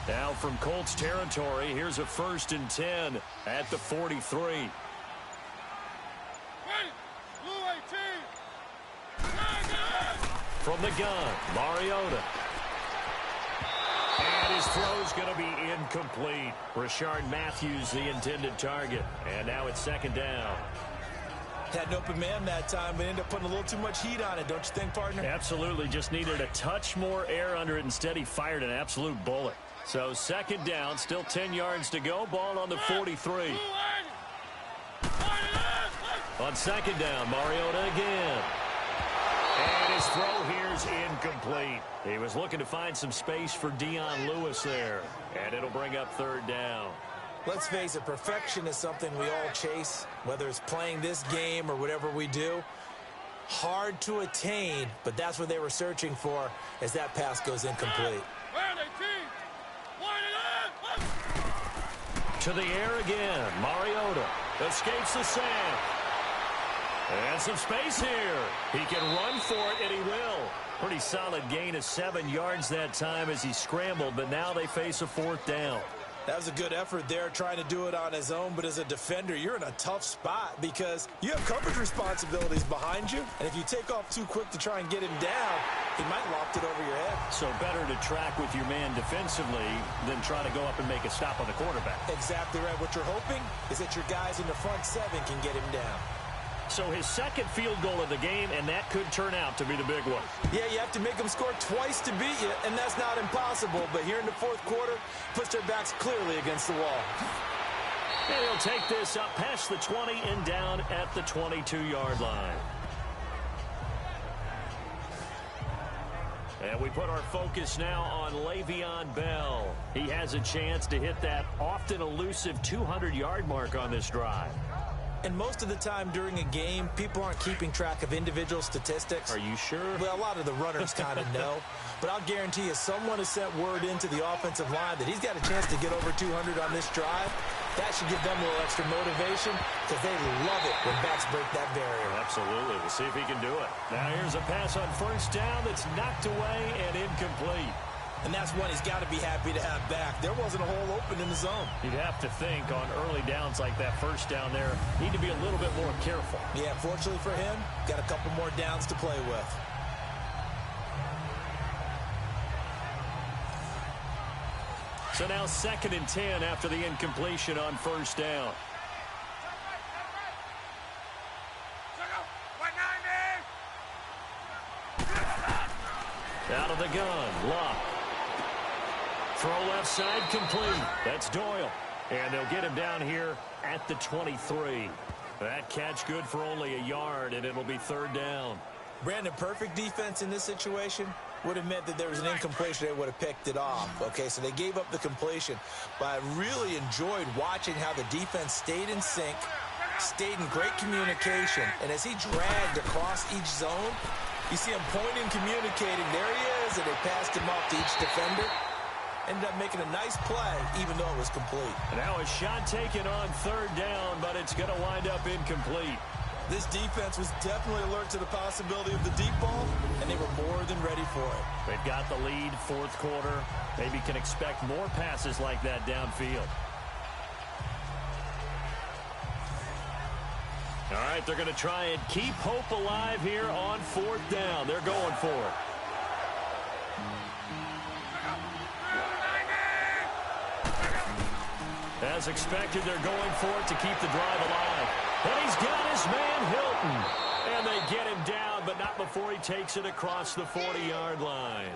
Now from Colts territory, here's a 1st and 10 at the 43. From the gun, Mariota. And his throw's going to be incomplete. Rashard Matthews, the intended target. And now it's second down. Had an open man that time, but ended up putting a little too much heat on it, don't you think, partner? Absolutely. Just needed a touch more air under it. Instead, he fired an absolute bullet. So second down, still 10 yards to go. Ball on the 43. On second down, Mariota again. And his throw here is incomplete. He was looking to find some space for Dion Lewis there. And it'll bring up 3rd down. Let's face it, perfection is something we all chase, whether it's playing this game or whatever we do. Hard to attain, but that's what they were searching for as that pass goes incomplete. To the air again. Mariota escapes the sack. And some space here. He can run for it, and he will. Pretty solid gain of 7 yards that time as he scrambled, but now they face a 4th down. That was a good effort there, trying to do it on his own. But as a defender, you're in a tough spot because you have coverage responsibilities behind you. And if you take off too quick to try and get him down, he might loft it over your head. So better to track with your man defensively than try to go up and make a stop on the quarterback. Exactly right. What you're hoping is that your guys in the front seven can get him down. So his second field goal of the game, and that could turn out to be the big one. Yeah, you have to make them score twice to beat you, and that's not impossible. But here in the fourth quarter, puts their backs clearly against the wall. And he'll take this up past the 20 and down at the 22-yard line. And we put our focus now on Le'Veon Bell. He has a chance to hit that often elusive 200-yard mark on this drive. And most of the time during a game, people aren't keeping track of individual statistics. Are you sure? Well, a lot of the runners kind of know. But I'll guarantee you someone has sent word into the offensive line that he's got a chance to get over 200 on this drive. That should give them a little extra motivation because they love it when backs break that barrier. Absolutely. We'll see if he can do it. Now here's a pass on first down that's knocked away and incomplete. And that's one he's got to be happy to have back. There wasn't a hole open in the zone. You'd have to think on early downs like that first down there, need to be a little bit more careful. Yeah, fortunately for him, got a couple more downs to play with. So now 2nd and 10 after the incompletion on first down. Out of the gun, Luck. Throw left side complete. That's Doyle. And they'll get him down here at the 23. That catch good for only a yard, and it'll be 3rd down. Brandon, perfect defense in this situation would have meant that there was an incompletion. They would have picked it off. Okay, so they gave up the completion. But I really enjoyed watching how the defense stayed in sync, stayed in great communication. And as he dragged across each zone, you see him pointing, communicating. There he is, and they passed him off to each defender. Ended up making a nice play, even though it was complete. And now a shot taken on 3rd down, but it's going to wind up incomplete. This defense was definitely alert to the possibility of the deep ball, and they were more than ready for it. They've got the lead, 4th quarter. Maybe can expect more passes like that downfield. All right, they're going to try and keep hope alive here on 4th down. They're going for it. As expected, they're going for it to keep the drive alive. And he's got his man Hilton. And they get him down, but not before he takes it across the 40-yard line.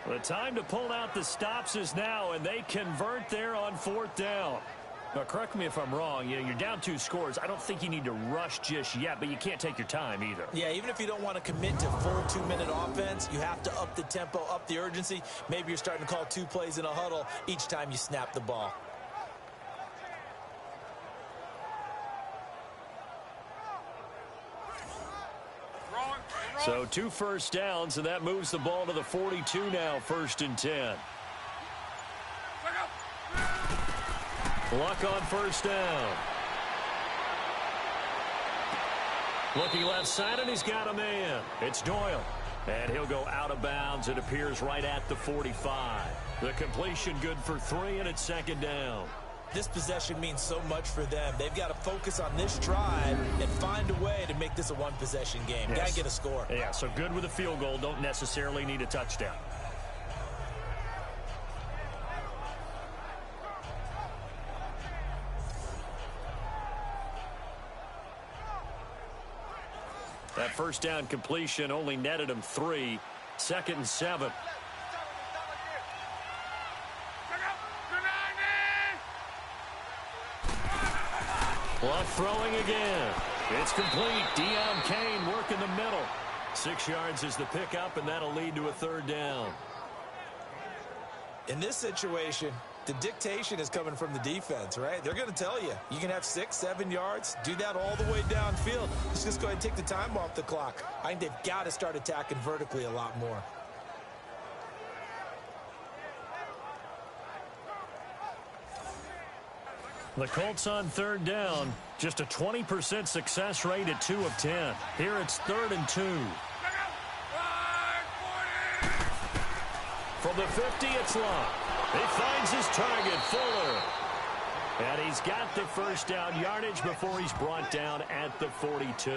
The time to pull out the stops is now, and they convert there on 4th down. Now, correct me if I'm wrong. You're down 2 scores. I don't think you need to rush just yet, but you can't take your time either. Yeah, even if you don't want to commit to full 2-minute offense, you have to up the tempo, up the urgency. Maybe you're starting to call 2 plays in a huddle each time you snap the ball. So 2 first downs, and that moves the ball to the 42 now, 1st and 10. Luck on first down. Looking left side, and he's got a man. It's Doyle. And he'll go out of bounds. It appears right at the 45. The completion good for 3, and it's 2nd down. This possession means so much for them. They've got to focus on this drive and find a way to make this a one-possession game. Yes. Got to get a score. Yeah, so good with a field goal. Don't necessarily need a touchdown. That first down completion only netted him 3. 2nd and 7. Luck throwing again. It's complete. Deion Kane working the middle. 6 yards is the pickup, and that'll lead to a 3rd down. In this situation, the dictation is coming from the defense, right? They're going to tell you, you can have 6, 7 yards, do that all the way downfield. Let's just go ahead and take the time off the clock. I think they've got to start attacking vertically a lot more. The Colts on 3rd down. Just a 20% success rate at 2 of 10. Here it's 3rd and 2. From the 50, it's Luck. He finds his target, Fuller. And he's got the first down yardage before he's brought down at the 42.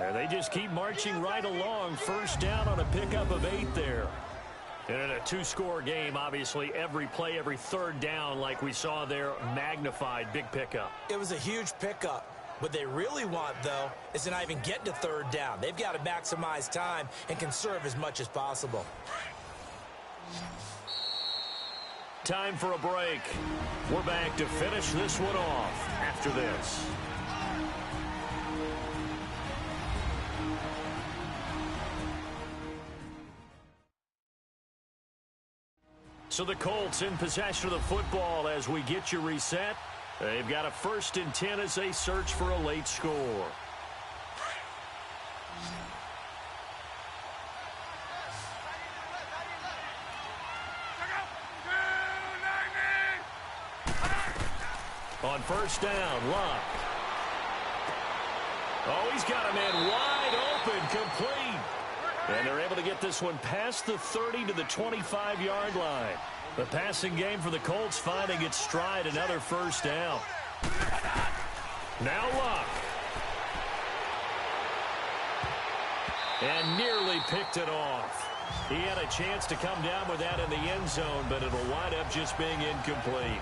And they just keep marching right along. First down on a pickup of 8 there. And in a two-score game, obviously, every play, every third down, like we saw there, magnified, big pickup. It was a huge pickup. What they really want, though, is to not even get to third down. They've got to maximize time and conserve as much as possible. Time for a break. We're back to finish this one off after this. So the Colts in possession of the football as we get you reset. They've got a 1st and 10 as they search for a late score. On first down, Luck. Oh, he's got a man wide open, complete. And they're able to get this one past the 30 to the 25-yard line. The passing game for the Colts finding its stride, another first down. Now Luck. And nearly picked it off. He had a chance to come down with that in the end zone, but it'll wind up just being incomplete.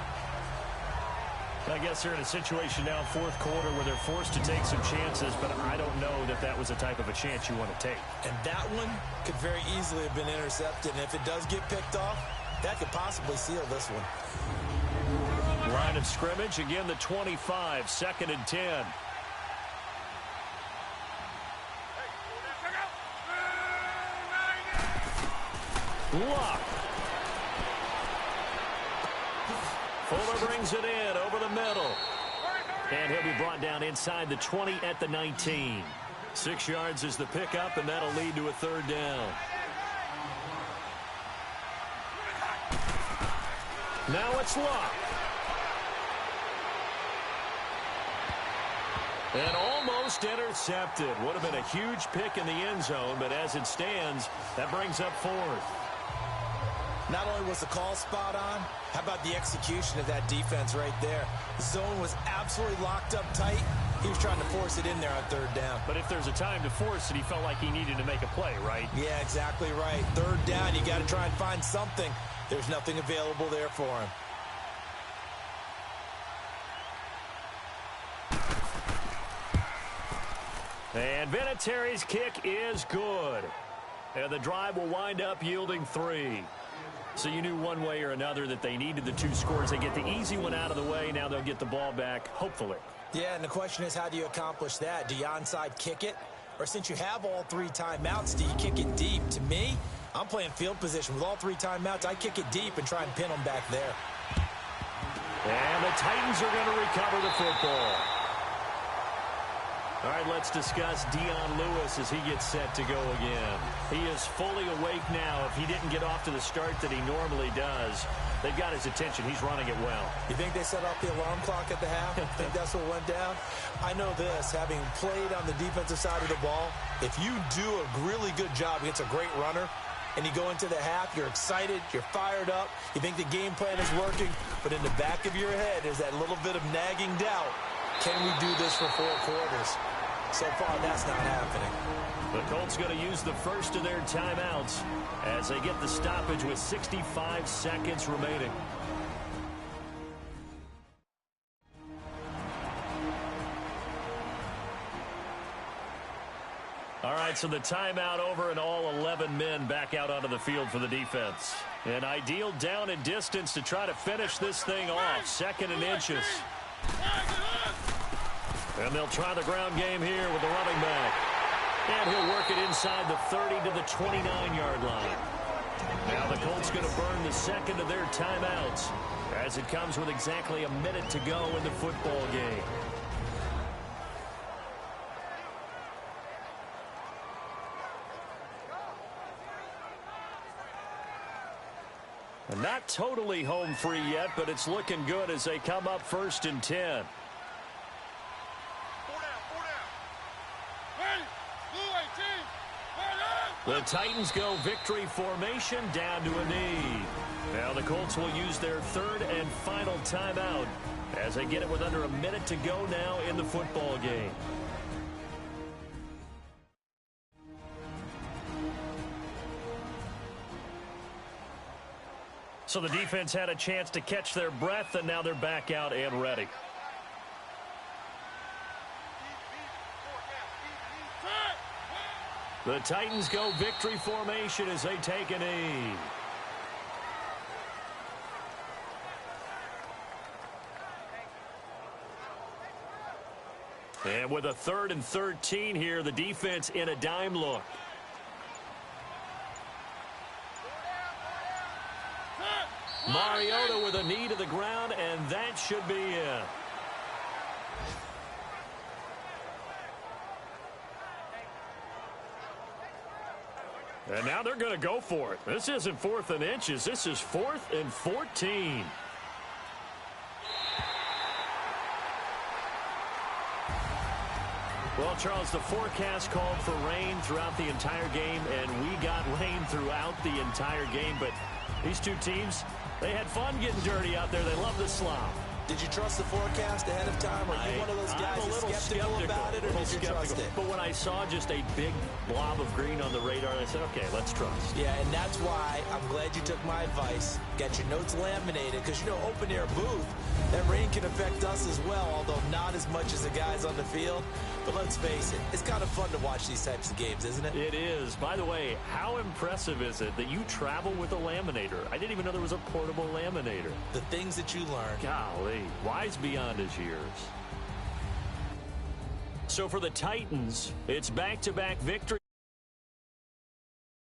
I guess they're in a situation now, 4th quarter, where they're forced to take some chances, but I don't know that that was the type of a chance you want to take. And that one could very easily have been intercepted, and if it does get picked off, that could possibly seal this one. Line of scrimmage, again the 25, 2nd and 10. Luck. Fuller brings it in over the middle. And he'll be brought down inside the 20 at the 19. 6 yards is the pickup, and that'll lead to a 3rd down. Now it's Luck. And almost intercepted. Would have been a huge pick in the end zone, but as it stands, that brings up 4th. Not only was the call spot on, how about the execution of that defense right there? The zone was absolutely locked up tight. He was trying to force it in there on 3rd down. But if there's a time to force it, he felt like he needed to make a play, right? Yeah, exactly right. 3rd down, you got to try and find something. There's nothing available there for him. And Vinatieri's kick is good. And the drive will wind up yielding 3. So you knew one way or another that they needed the 2 scores. They get the easy one out of the way. Now they'll get the ball back, hopefully. Yeah, and the question is, how do you accomplish that? Do you onside kick it? Or since you have all 3 timeouts, do you kick it deep? To me, I'm playing field position. With all 3 timeouts, I kick it deep and try and pin them back there. And the Titans are going to recover the football. All right, let's discuss Dion Lewis as he gets set to go again. He is fully awake now. If he didn't get off to the start that he normally does, they've got his attention. He's running it well. You think they set off the alarm clock at the half? Think that's what went down? I know this, having played on the defensive side of the ball, if you do a really good job against a great runner, and you go into the half, you're excited, you're fired up, you think the game plan is working, but in the back of your head is that little bit of nagging doubt. Can we do this for 4 quarters? So far, that's not happening. The Colts going to use the first of their timeouts as they get the stoppage with 65 seconds remaining. All right, so the timeout over and all 11 men back out onto the field for the defense. An ideal down and distance to try to finish this thing off. 2nd and inches. And they'll try the ground game here with the running back. And he'll work it inside the 30 to the 29-yard line. Now the Colts going to burn the 2nd of their timeouts as it comes with exactly a minute to go in the football game. And not totally home free yet, but it's looking good as they come up 1st and 10. The Titans go victory formation down to a knee. Now the Colts will use their third and final timeout as they get it with under a minute to go now in the football game. So the defense had a chance to catch their breath, and now they're back out and ready. The Titans go victory formation as they take a knee. And with a 3rd and 13 here, the defense in a dime look. Mariota with a knee to the ground, and that should be it. And now they're going to go for it. This isn't 4th and inches. This is 4th and 14. Well, Charles, the forecast called for rain throughout the entire game, and we got rain throughout the entire game. But these two teams, they had fun getting dirty out there. They love the slop. Did you trust the forecast ahead of time? Are you one of those guys who's skeptical about it, or did you trust it? But when I saw just a big blob of green on the radar, I said, okay, let's trust. Yeah, and that's why I'm glad you took my advice. Got your notes laminated, because, you know, open-air booth, that rain can affect us as well, although not as much as the guys on the field. But let's face it, it's kind of fun to watch these types of games, isn't it? It is. By the way, how impressive is it that you travel with a laminator? I didn't even know there was a portable laminator. The things that you learn. Golly, wise beyond his years. So for the Titans, it's back-to-back victory.